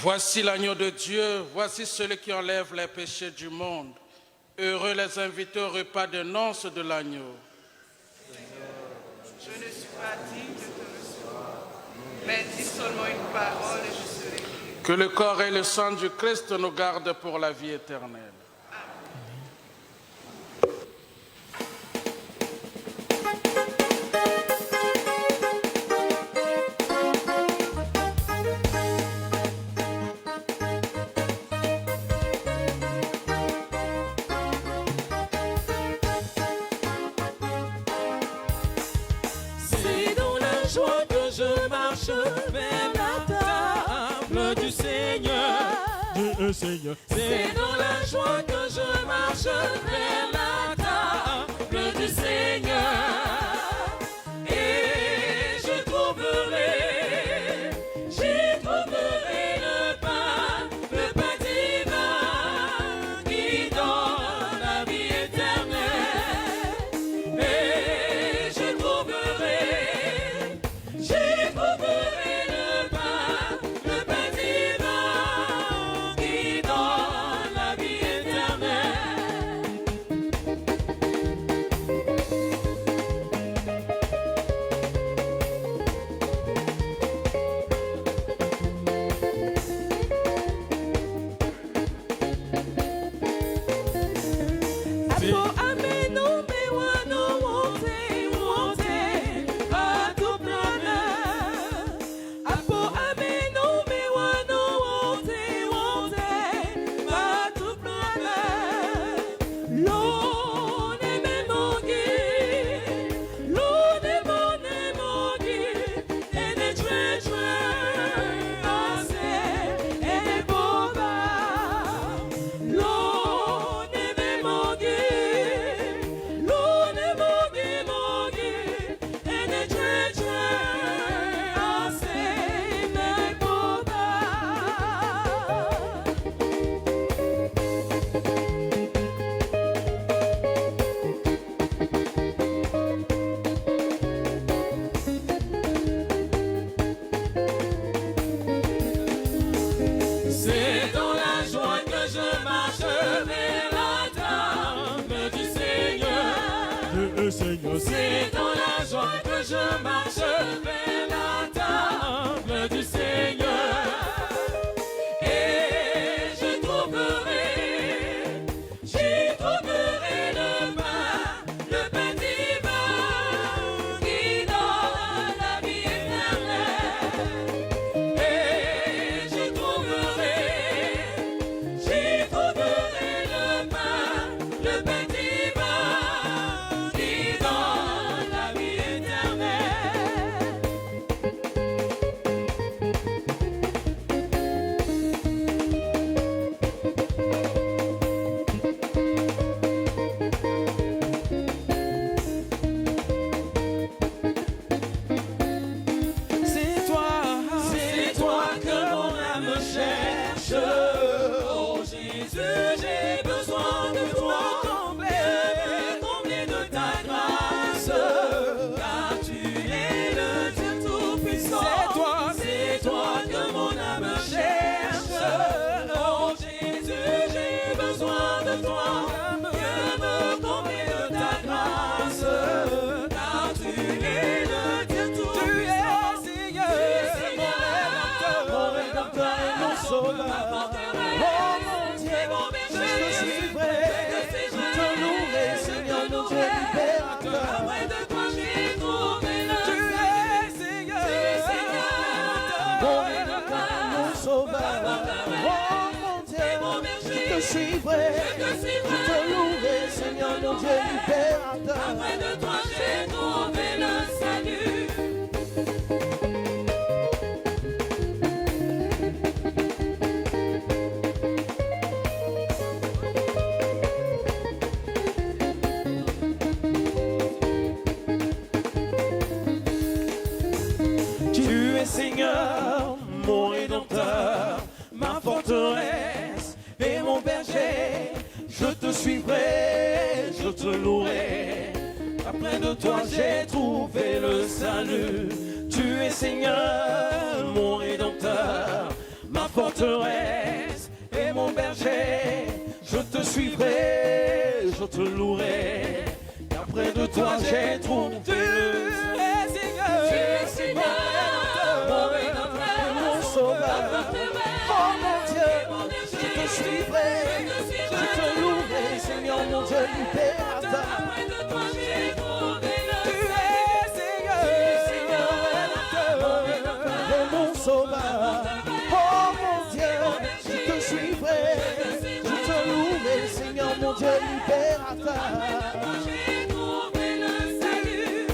Voici l'agneau de Dieu, voici celui qui enlève les péchés du monde. Heureux les invités au repas de noces de l'agneau. Je ne suis pas digne de te recevoir, mais dis seulement une parole et je serai guéri. Que le corps et le sang du Christ nous gardent pour la vie éternelle. Seigneur. C'est dans la joie que je marche vers la table du Seigneur. Et j'y trouverai le pain divin qui donne la vie éternelle. Et j'y trouverai le pain divin. le Seigneur. C'est dans la joie que je marche vers la table du Seigneur. Et j'y trouverai le pain divin qui donne la vie éternelle. Et j'y trouverai le pain divin qui donne la vie C'est toi que mon âme cherche. Oh Jésus, j'ai besoin de toi. Combler de ta grâce, car tu es le Dieu tout-puissant. C'est toi que mon âme cherche. Oh Jésus, j'ai besoin de toi. Viens me combler de ta grâce, car tu es le Dieu tout-puissant. Tu es Seigneur, mon rédempteur et mon sauveur. Oh mon Dieu, mon berger, je suis prêt. Je te louerai, Seigneur, mon Dieu libérateur. Après de toi, j'ai trouvé le Seigneur. Tu es Seigneur, mon rédempteur et mon sauveur. Oh mon Dieu, mon berger, je te suivrai. Je te louerai, Seigneur, mon Dieu libérateur. Après de toi, j'ai trouvé le salut. Tu es Seigneur, mon rédempteur, ma forteresse et mon berger. Je te suivrai, je te louerai. Après de toi, j'ai trouvé le salut. Tu es Seigneur, mon rédempteur, ma forteresse et mon berger. Je te suivrai, je te louerai. Et après de toi, j'ai trouvé le salut. Tu es Seigneur, mon rédempteur et mon sauveur. Oh mon Dieu, je te suivrai, je te louerai, Seigneur, mon Dieu libérateur. Après de toi, j'ai trouvé le salut. Tu es Seigneur, mon rédempteur et mon sauveur. Oh mon Dieu, je te suivrai, je te louerai, Seigneur, mon Dieu libérateur. J'ai trouvé le salut.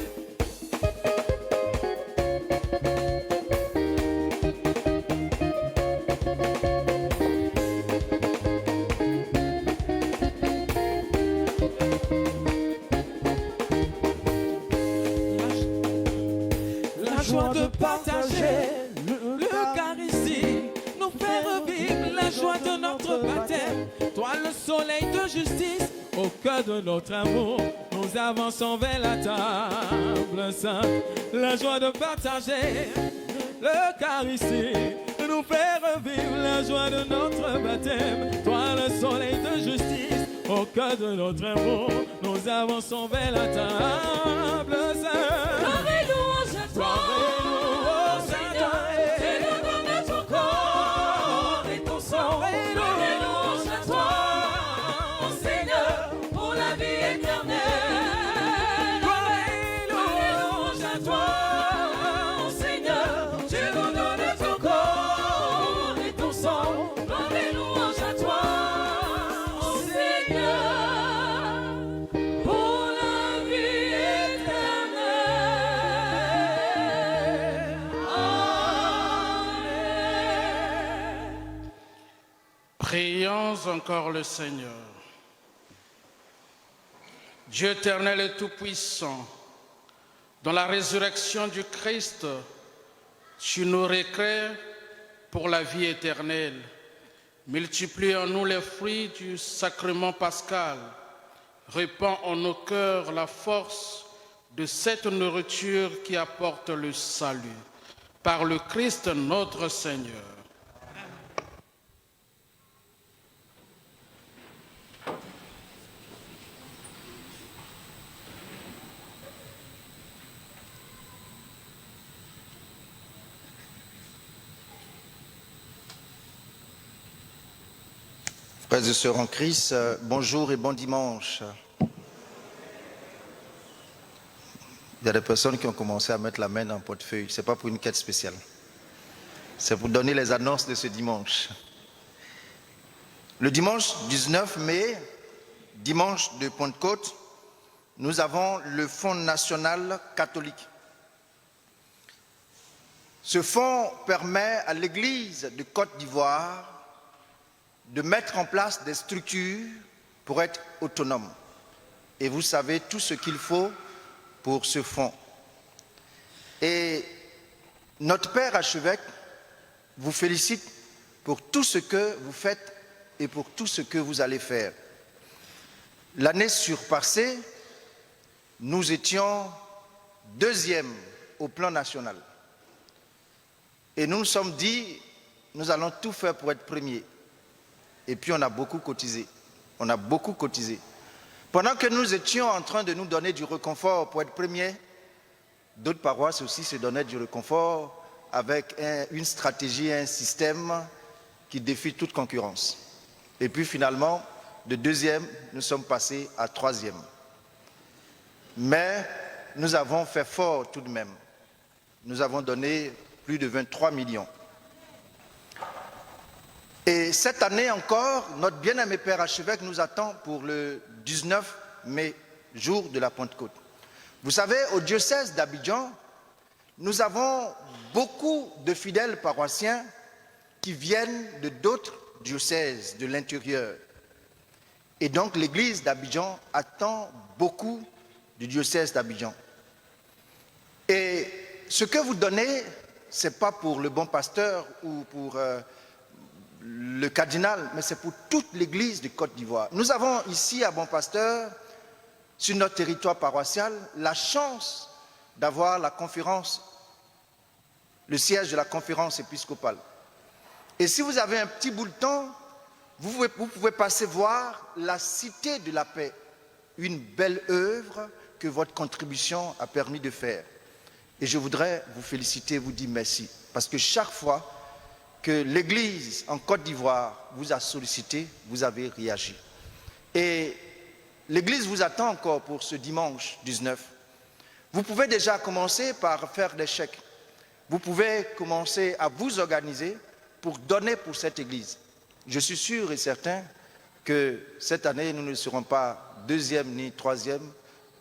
La joie de partager l'Eucharistie nous fait revivre la joie de notre baptême. Toi, le soleil de justice, au cœur de notre amour, nous avançons vers la table sainte. La joie de partager l'Eucharistie nous fait revivre la joie de notre baptême. Toi, le soleil de justice, au cœur de notre amour, nous avançons vers la table sainte. Gloire et louange à toi, Seigneur, c'est le nom de ton corps et ton sang. Gloire et louange à toi, Seigneur, pour la vie éternelle. Gloire et louange à toi, Seigneur, tu nous donnes ton corps et ton sang. Gloire et louange à toi, Seigneur, pour la vie éternelle. Amen. Prions encore le Seigneur. Dieu éternel et tout-puissant, dans la résurrection du Christ, tu nous recrées pour la vie éternelle. Multiplie en nous les fruits du sacrement pascal. Répands en nos cœurs la force de cette nourriture qui apporte le salut. Par le Christ notre Seigneur. Frères et sœurs en Christ, bonjour et bon dimanche. Il y a des personnes qui ont commencé à mettre la main dans le portefeuille. Ce n'est pas pour une quête spéciale. C'est pour donner les annonces de ce dimanche. Le dimanche 19 mai, dimanche de Pentecôte, nous avons le Fonds national catholique. Ce fonds permet à l'Église de Côte d'Ivoire de mettre en place des structures pour être autonome. Et vous savez tout ce qu'il faut pour ce fonds. Et notre Père archevêque vous félicite pour tout ce que vous faites et pour tout ce que vous allez faire. L'année surpassée, nous étions 2e au plan national. Et nous nous sommes dit, nous allons tout faire pour être premiers. Et puis on a beaucoup cotisé. On a beaucoup cotisé. Pendant que nous étions en train de nous donner du réconfort pour être premiers, d'autres paroisses aussi se donnaient du réconfort avec une stratégie, un système qui défie toute concurrence. Et puis finalement, de 2e, nous sommes passés à 3e. Mais nous avons fait fort tout de même. Nous avons donné plus de 23 millions. Et cette année encore, notre bien-aimé Père archevêque nous attend pour le 19 mai, jour de la Pentecôte. Vous savez, au diocèse d'Abidjan, nous avons beaucoup de fidèles paroissiens qui viennent de d'autres diocèses de l'intérieur. Et donc l'église d'Abidjan attend beaucoup du diocèse d'Abidjan. Et ce que vous donnez, ce n'est pas pour le bon pasteur ou pour le cardinal, mais c'est pour toute l'église de Côte d'Ivoire. Nous avons ici à Bon Pasteur, sur notre territoire paroissial, la chance d'avoir la conférence, le siège de la conférence épiscopale. Et si vous avez un petit bout de temps, vous pouvez passer voir la Cité de la Paix, une belle œuvre que votre contribution a permis de faire. Et je voudrais vous féliciter, vous dire merci, parce que chaque fois que l'Église en Côte d'Ivoire vous a sollicité, vous avez réagi. Et l'Église vous attend encore pour ce dimanche 19. Vous pouvez déjà commencer par faire des chèques. Vous pouvez commencer à vous organiser pour donner pour cette Église. Je suis sûr et certain que cette année, nous ne serons pas 2e ni 3e,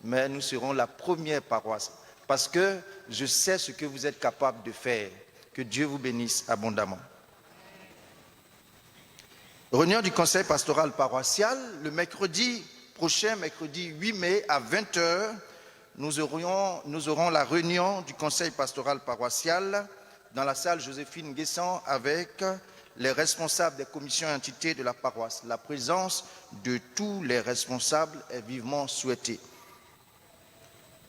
mais nous serons la première paroisse. Parce que je sais ce que vous êtes capable de faire. Que Dieu vous bénisse abondamment. Réunion du conseil pastoral paroissial, le mercredi prochain, mercredi 8 mai à 20h, nous aurons la réunion du conseil pastoral paroissial dans la salle Joséphine Guessant avec les responsables des commissions et entités de la paroisse. La présence de tous les responsables est vivement souhaitée.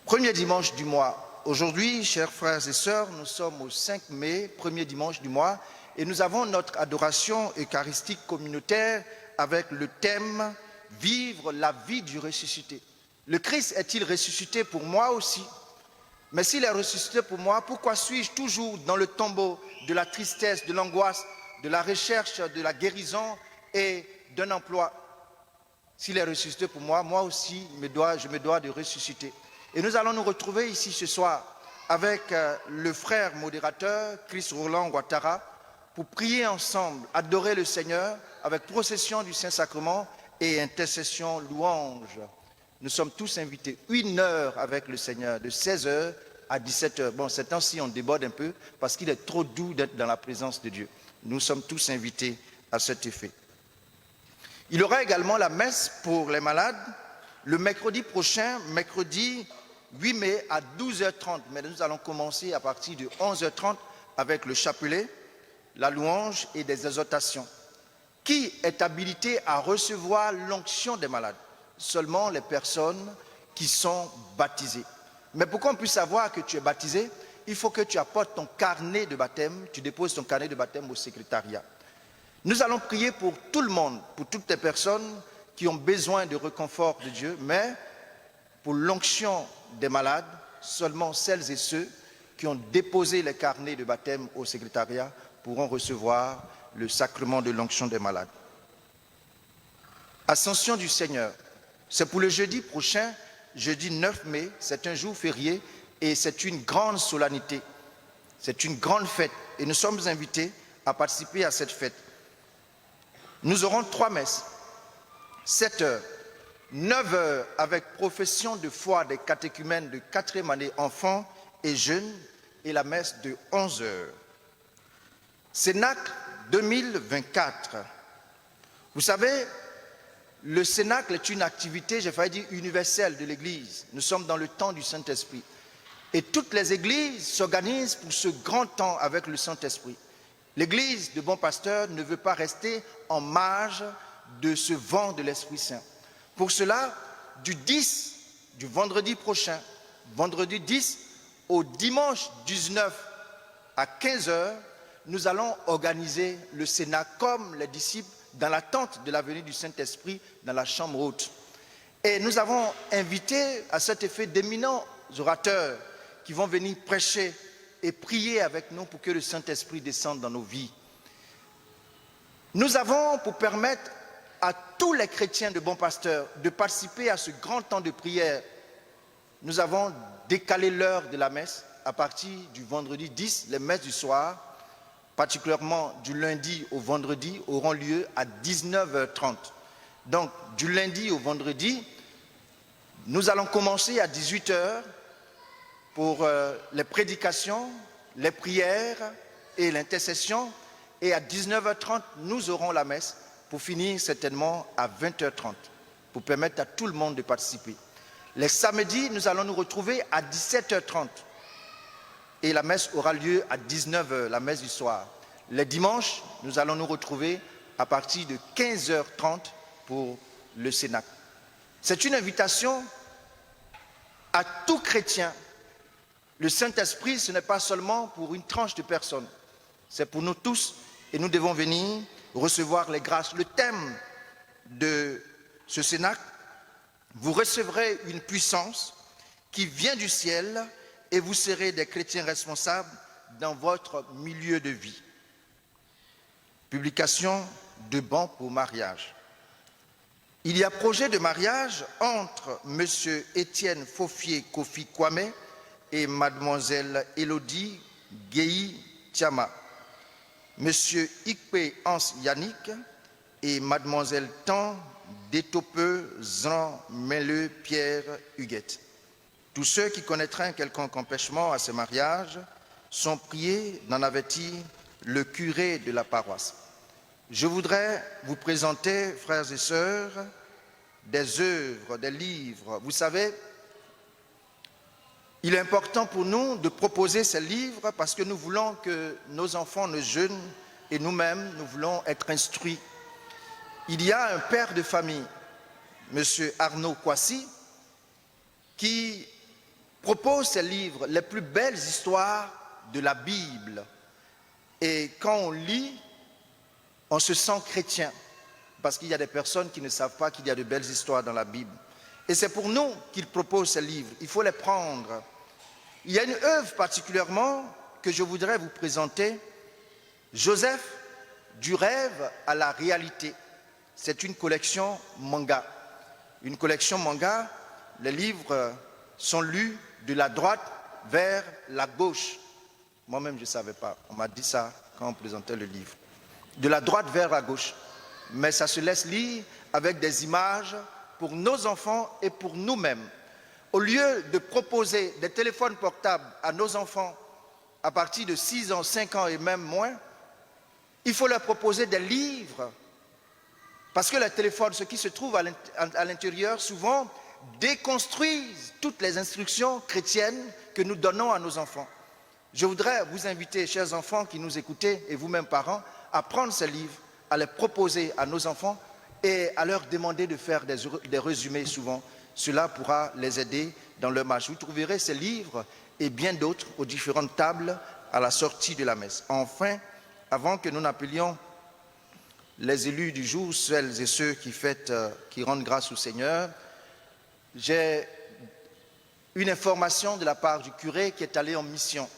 Premier dimanche du mois. Aujourd'hui, chers frères et sœurs, nous sommes au 5 mai, premier dimanche du mois, et nous avons notre adoration eucharistique communautaire avec le thème « Vivre la vie du ressuscité ». Le Christ est-il ressuscité pour moi aussi? Mais s'il est ressuscité pour moi, pourquoi suis-je toujours dans le tombeau de la tristesse, de l'angoisse, de la recherche, de la guérison et d'un emploi? S'il est ressuscité pour moi, moi aussi, je me dois de ressusciter. Et nous allons nous retrouver ici ce soir avec le frère modérateur, Chris Roland Ouattara, pour prier ensemble, adorer le Seigneur avec procession du Saint-Sacrement et intercession louange. Nous sommes tous invités 1 heure avec le Seigneur, de 16h à 17h. Bon, ces temps-ci, on déborde un peu parce qu'il est trop doux d'être dans la présence de Dieu. Nous sommes tous invités à cet effet. Il y aura également la messe pour les malades le mercredi prochain, mercredi 8 mai à 12h30. Mais nous allons commencer à partir de 11h30 avec le chapelet, la louange et des exhortations. Qui est habilité à recevoir l'onction des malades? Seulement les personnes qui sont baptisées. Mais pour qu'on puisse savoir que tu es baptisé, il faut que tu apportes ton carnet de baptême, tu déposes ton carnet de baptême au secrétariat. Nous allons prier pour tout le monde, pour toutes les personnes qui ont besoin de réconfort de Dieu, mais pour l'onction des malades, seulement celles et ceux qui ont déposé les carnets de baptême au secrétariat pourront recevoir le sacrement de l'onction des malades. Ascension du Seigneur. C'est pour le jeudi prochain, jeudi 9 mai, c'est un jour férié et c'est une grande solennité. C'est une grande fête et nous sommes invités à participer à cette fête. Nous aurons 3 messes, 7 heures, 9 heures avec profession de foi des catéchumènes de 4e année enfants et jeunes et la messe de 11 heures. Cénacle 2024. Vous savez, le Cénacle est une activité, j'ai failli dire, universelle de l'Église. Nous sommes dans le temps du Saint-Esprit. Et toutes les églises s'organisent pour ce grand temps avec le Saint-Esprit. L'église de Bon Pasteur ne veut pas rester en marge de ce vent de l'Esprit Saint. Pour cela, du vendredi prochain, vendredi 10 au dimanche 19 à 15 heures, nous allons organiser le Cénacle comme les disciples dans l'attente de la venue du Saint-Esprit dans la chambre haute. Et nous avons invité à cet effet d'éminents orateurs qui vont venir prêcher et prier avec nous pour que le Saint-Esprit descende dans nos vies. Nous avons, pour permettre à tous les chrétiens de Bon Pasteur de participer à ce grand temps de prière, nous avons décalé l'heure de la messe à partir du vendredi 10, les messes du soir, particulièrement du lundi au vendredi, auront lieu à 19h30. Donc, du lundi au vendredi, nous allons commencer à 18h pour les prédications, les prières et l'intercession. Et à 19h30, nous aurons la messe pour finir certainement à 20h30, pour permettre à tout le monde de participer. Les samedis, nous allons nous retrouver à 17h30. Et la messe aura lieu à 19h, la messe du soir. Les dimanches, nous allons nous retrouver à partir de 15h30 pour le Cénacle. C'est une invitation à tout chrétien. Le Saint-Esprit, ce n'est pas seulement pour une tranche de personnes, c'est pour nous tous et nous devons venir recevoir les grâces. Le thème de ce Cénacle, vous recevrez une puissance qui vient du ciel et vous serez des chrétiens responsables dans votre milieu de vie. Publication de bans pour mariage. Il y a projet de mariage entre M. Étienne Fofier Kofi Kwame et Mademoiselle Élodie Guéhi Tiama, M. Ikpe Hans Yannick et Mademoiselle Tan Détope Zan Mele Pierre Huguette. Tous ceux qui connaîtraient un quelconque empêchement à ce mariage sont priés d'en avertir le curé de la paroisse. Je voudrais vous présenter, frères et sœurs, des œuvres, des livres. Vous savez, il est important pour nous de proposer ces livres parce que nous voulons que nos enfants, nos jeunes et nous-mêmes, nous voulons être instruits. Il y a un père de famille, M. Arnaud Kwasi, qui propose ces livres, les plus belles histoires de la Bible. Et quand on lit, on se sent chrétien, parce qu'il y a des personnes qui ne savent pas qu'il y a de belles histoires dans la Bible. Et c'est pour nous qu'il propose ces livres. Il faut les prendre. Il y a une œuvre particulièrement que je voudrais vous présenter, Joseph, du rêve à la réalité. C'est une collection manga. Une collection manga, les livres sont lus de la droite vers la gauche. Moi-même, je ne savais pas. On m'a dit ça quand on présentait le livre. De la droite vers la gauche. Mais ça se laisse lire avec des images pour nos enfants et pour nous-mêmes. Au lieu de proposer des téléphones portables à nos enfants à partir de 6 ans, 5 ans et même moins, il faut leur proposer des livres. Parce que les téléphones, ce qui se trouve à l'intérieur, souvent déconstruisent toutes les instructions chrétiennes que nous donnons à nos enfants. Je voudrais vous inviter, chers enfants qui nous écoutez, et vous-même parents, à prendre ces livres, à les proposer à nos enfants et à leur demander de faire des résumés souvent. Cela pourra les aider dans leur marche. Vous trouverez ces livres et bien d'autres aux différentes tables à la sortie de la messe. Enfin, avant que nous n'appelions les élus du jour, celles et ceux qui rendent grâce au Seigneur, j'ai une information de la part du curé qui est allé en mission.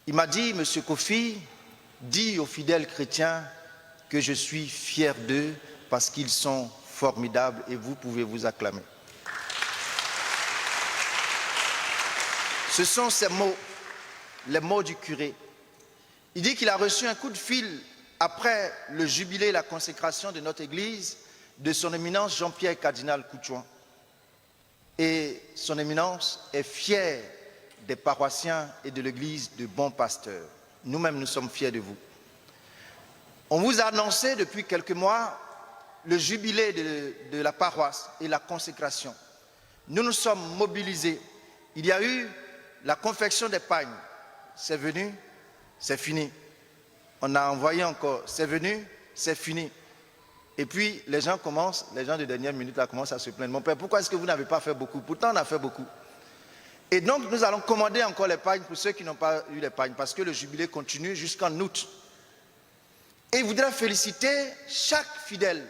Il m'a dit, Monsieur Kofi, dis aux fidèles chrétiens que je suis fier d'eux parce qu'ils sont formidables et vous pouvez vous acclamer. Ce sont ces mots, les mots du curé. Il dit qu'il a reçu un coup de fil après le jubilé et la consécration de notre église de son éminence Jean-Pierre Cardinal Couchouan. Et son éminence est fière des paroissiens et de l'église de bons pasteurs. Nous-mêmes, nous sommes fiers de vous. On vous a annoncé depuis quelques mois le jubilé de la paroisse et la consécration. Nous nous sommes mobilisés. Il y a eu la confection des pagnes. C'est venu, c'est fini. On a envoyé encore, c'est venu, c'est fini. Et puis les gens de dernière minute là, commencent à se plaindre. Mon père, pourquoi est-ce que vous n'avez pas fait beaucoup? Pourtant, on a fait beaucoup. Et donc, nous allons commander encore les pagnes pour ceux qui n'ont pas eu les pagnes, parce que le jubilé continue jusqu'en août. Et je voudrais féliciter chaque fidèle.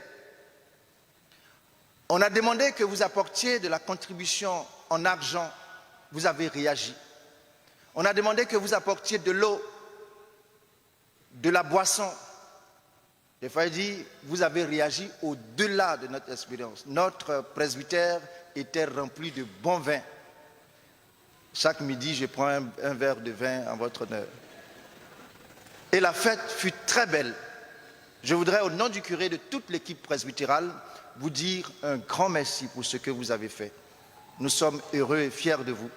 On a demandé que vous apportiez de la contribution en argent. Vous avez réagi. On a demandé que vous apportiez de l'eau, de la boisson. Des fois, il dit, vous avez réagi au-delà de notre expérience. Notre presbytère était rempli de bon vin. Chaque midi, je prends un verre de vin en votre honneur. Et la fête fut très belle. Je voudrais, au nom du curé et de toute l'équipe presbytérale, vous dire un grand merci pour ce que vous avez fait. Nous sommes heureux et fiers de vous.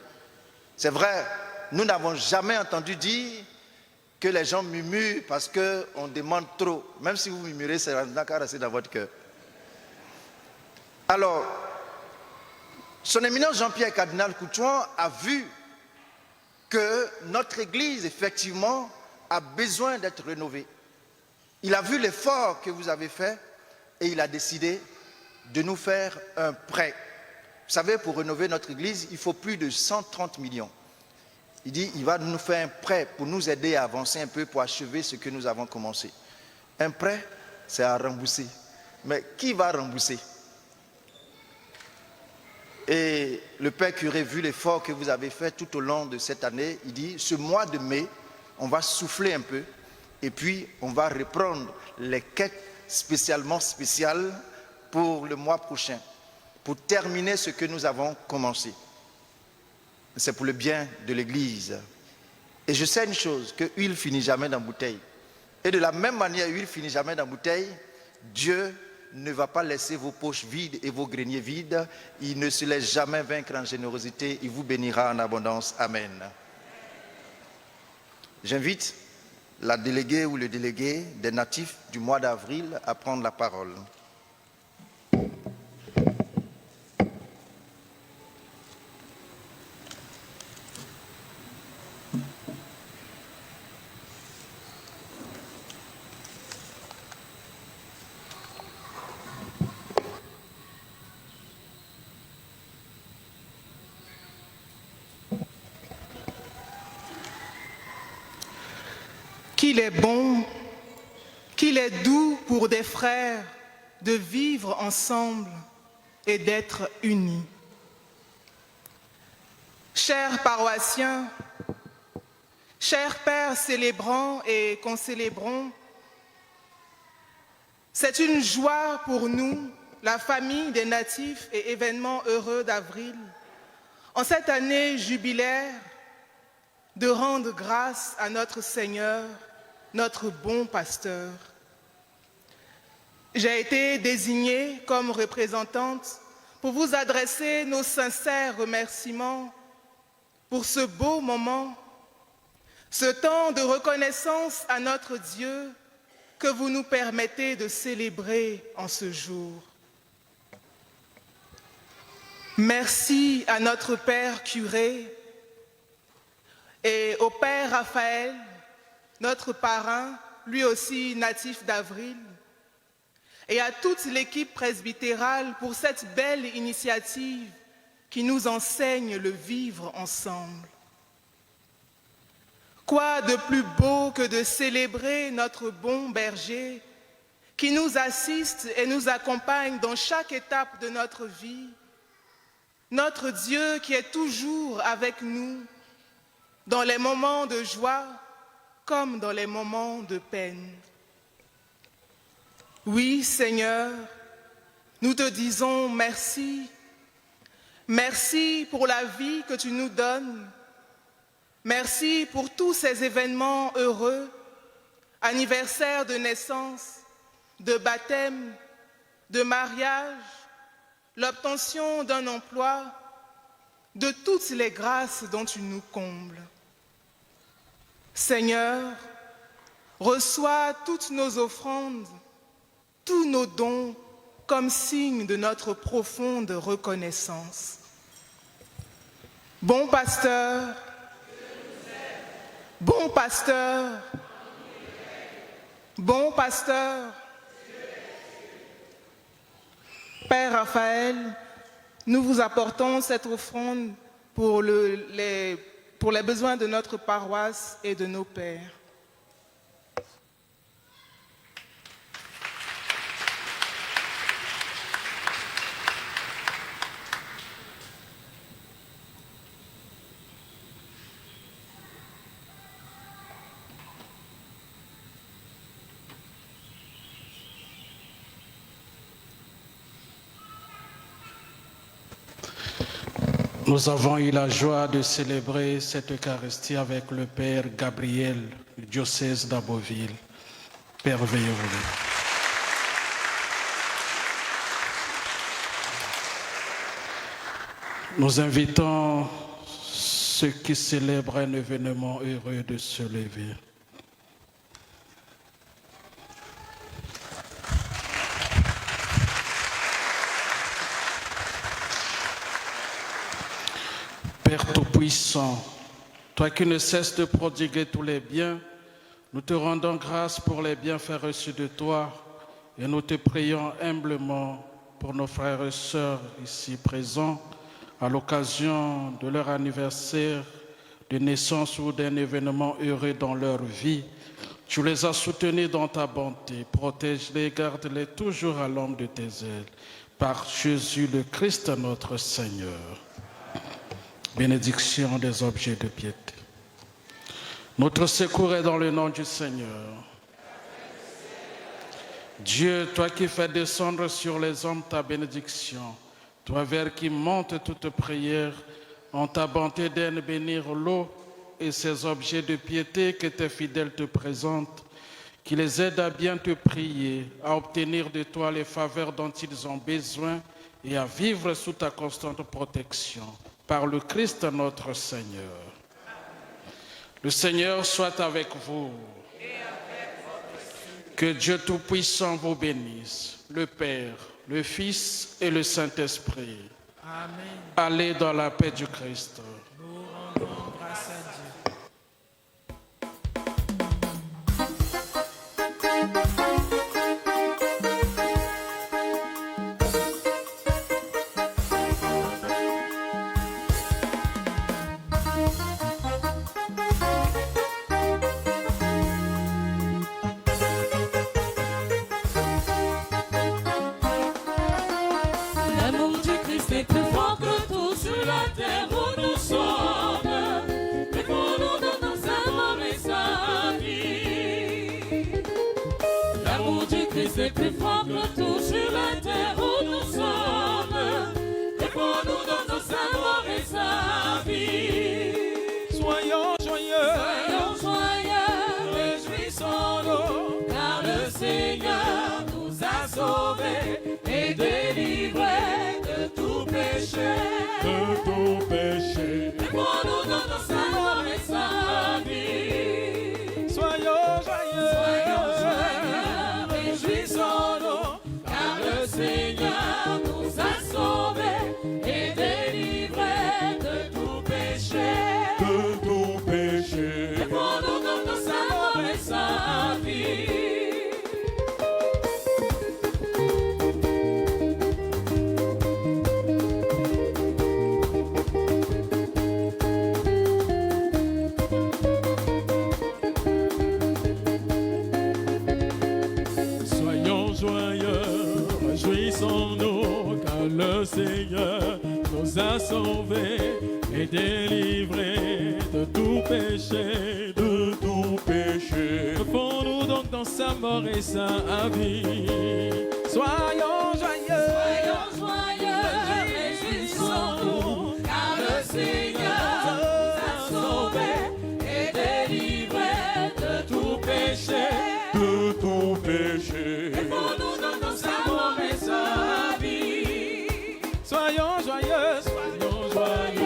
C'est vrai, nous n'avons jamais entendu dire que les gens murmurent parce qu'on demande trop. Même si vous murmurez, c'est qu'à rester dans votre cœur. Alors, son éminence Jean-Pierre Cardinal Couchouan a vu que notre église, effectivement, a besoin d'être rénovée. Il a vu l'effort que vous avez fait et il a décidé de nous faire un prêt. Vous savez, pour rénover notre église, il faut plus de 130 millions. Il dit, il va nous faire un prêt pour nous aider à avancer un peu, pour achever ce que nous avons commencé. Un prêt, c'est à rembourser. Mais qui va rembourser? Et le Père curé, vu l'effort que vous avez fait tout au long de cette année, il dit, ce mois de mai, on va souffler un peu et puis on va reprendre les quêtes spécialement spéciales pour le mois prochain, pour terminer ce que nous avons commencé. C'est pour le bien de l'Église. Et je sais une chose, que huile finit jamais dans bouteille. Et de la même manière, huile finit jamais dans bouteille, Dieu ne va pas laisser vos poches vides et vos greniers vides. Il ne se laisse jamais vaincre en générosité. Il vous bénira en abondance. Amen. J'invite la déléguée ou le délégué des natifs du mois d'avril à prendre la parole. Qu'il est bon, qu'il est doux pour des frères de vivre ensemble et d'être unis. Chers paroissiens, chers pères célébrants et concélébrants, c'est une joie pour nous, la famille des natifs et événements heureux d'avril, en cette année jubilaire, de rendre grâce à notre Seigneur, notre bon pasteur. J'ai été désignée comme représentante pour vous adresser nos sincères remerciements pour ce beau moment, ce temps de reconnaissance à notre Dieu que vous nous permettez de célébrer en ce jour. Merci à notre Père curé et au Père Raphaël, notre parrain, lui aussi natif d'Avril, et à toute l'équipe presbytérale pour cette belle initiative qui nous enseigne le vivre ensemble. Quoi de plus beau que de célébrer notre bon berger qui nous assiste et nous accompagne dans chaque étape de notre vie, notre Dieu qui est toujours avec nous, dans les moments de joie comme dans les moments de peine. Oui, Seigneur, nous te disons merci. Merci pour la vie que tu nous donnes. Merci pour tous ces événements heureux, anniversaires de naissance, de baptême, de mariage, l'obtention d'un emploi, de toutes les grâces dont tu nous combles. Seigneur, reçois toutes nos offrandes, tous nos dons comme signe de notre profonde reconnaissance. Bon pasteur, bon pasteur, bon pasteur, Père Raphaël, nous vous apportons cette offrande pour les besoins de notre paroisse et de nos pères. Nous avons eu la joie de célébrer cette Eucharistie avec le Père Gabriel du diocèse d'Abbeville. Père, veillez vous. Nous invitons ceux qui célèbrent un événement heureux de se lever. Père Tout-Puissant, toi qui ne cesses de prodiguer tous les biens, nous te rendons grâce pour les bienfaits reçus de toi et nous te prions humblement pour nos frères et sœurs ici présents à l'occasion de leur anniversaire de naissance ou d'un événement heureux dans leur vie. Tu les as soutenus dans ta bonté, protège-les, garde-les toujours à l'ombre de tes ailes. Par Jésus le Christ notre Seigneur. Bénédiction des objets de piété. Notre secours est dans le nom du Seigneur. Dieu, toi qui fais descendre sur les hommes ta bénédiction, toi vers qui monte toute prière, en ta bonté d'aide bénir l'eau et ces objets de piété que tes fidèles te présentent, qui les aident à bien te prier, à obtenir de toi les faveurs dont ils ont besoin et à vivre sous ta constante protection. Par le Christ notre Seigneur. Le Seigneur soit avec vous. Que Dieu Tout-Puissant vous bénisse, le Père, le Fils et le Saint-Esprit. Amen. Allez dans la paix du Christ. Nous rendons grâce à Dieu. L'amour du Christ est plus fort que tout sur la terre où nous sommes. Mais pour nous donner sa mort et sa vie. L'amour du Christ est plus fort que tout sur la terre où nous sommes. Et pour nous donner sa mort et sa vie. Soyons joyeux, Soyons joyeux, réjouissons-nous, car le Seigneur nous a sauvés et délivrés de tout péché. de tout péché. Et pour nous donner sa mort et sa vie. Soyons joyeux, Soyons joyeux, réjouissons-nous, car le Seigneur nous a sauvés et délivrés de tout péché. de tout péché. Et pour nous donner sa mort et sa vie. Soyons joyeux, réjouissons-nous, car le Seigneur nous a sauvés et délivrés de tout péché, de tout péché. Que font-nous donc dans sa mort et sa vie? Soyons joyeux, réjouissons-nous, car le Seigneur nous a sauvés et délivrés de tout péché. de tout péché. Lèvons-nous dans nos amours, mes amis. Soyons joyeux, soyons joyeux.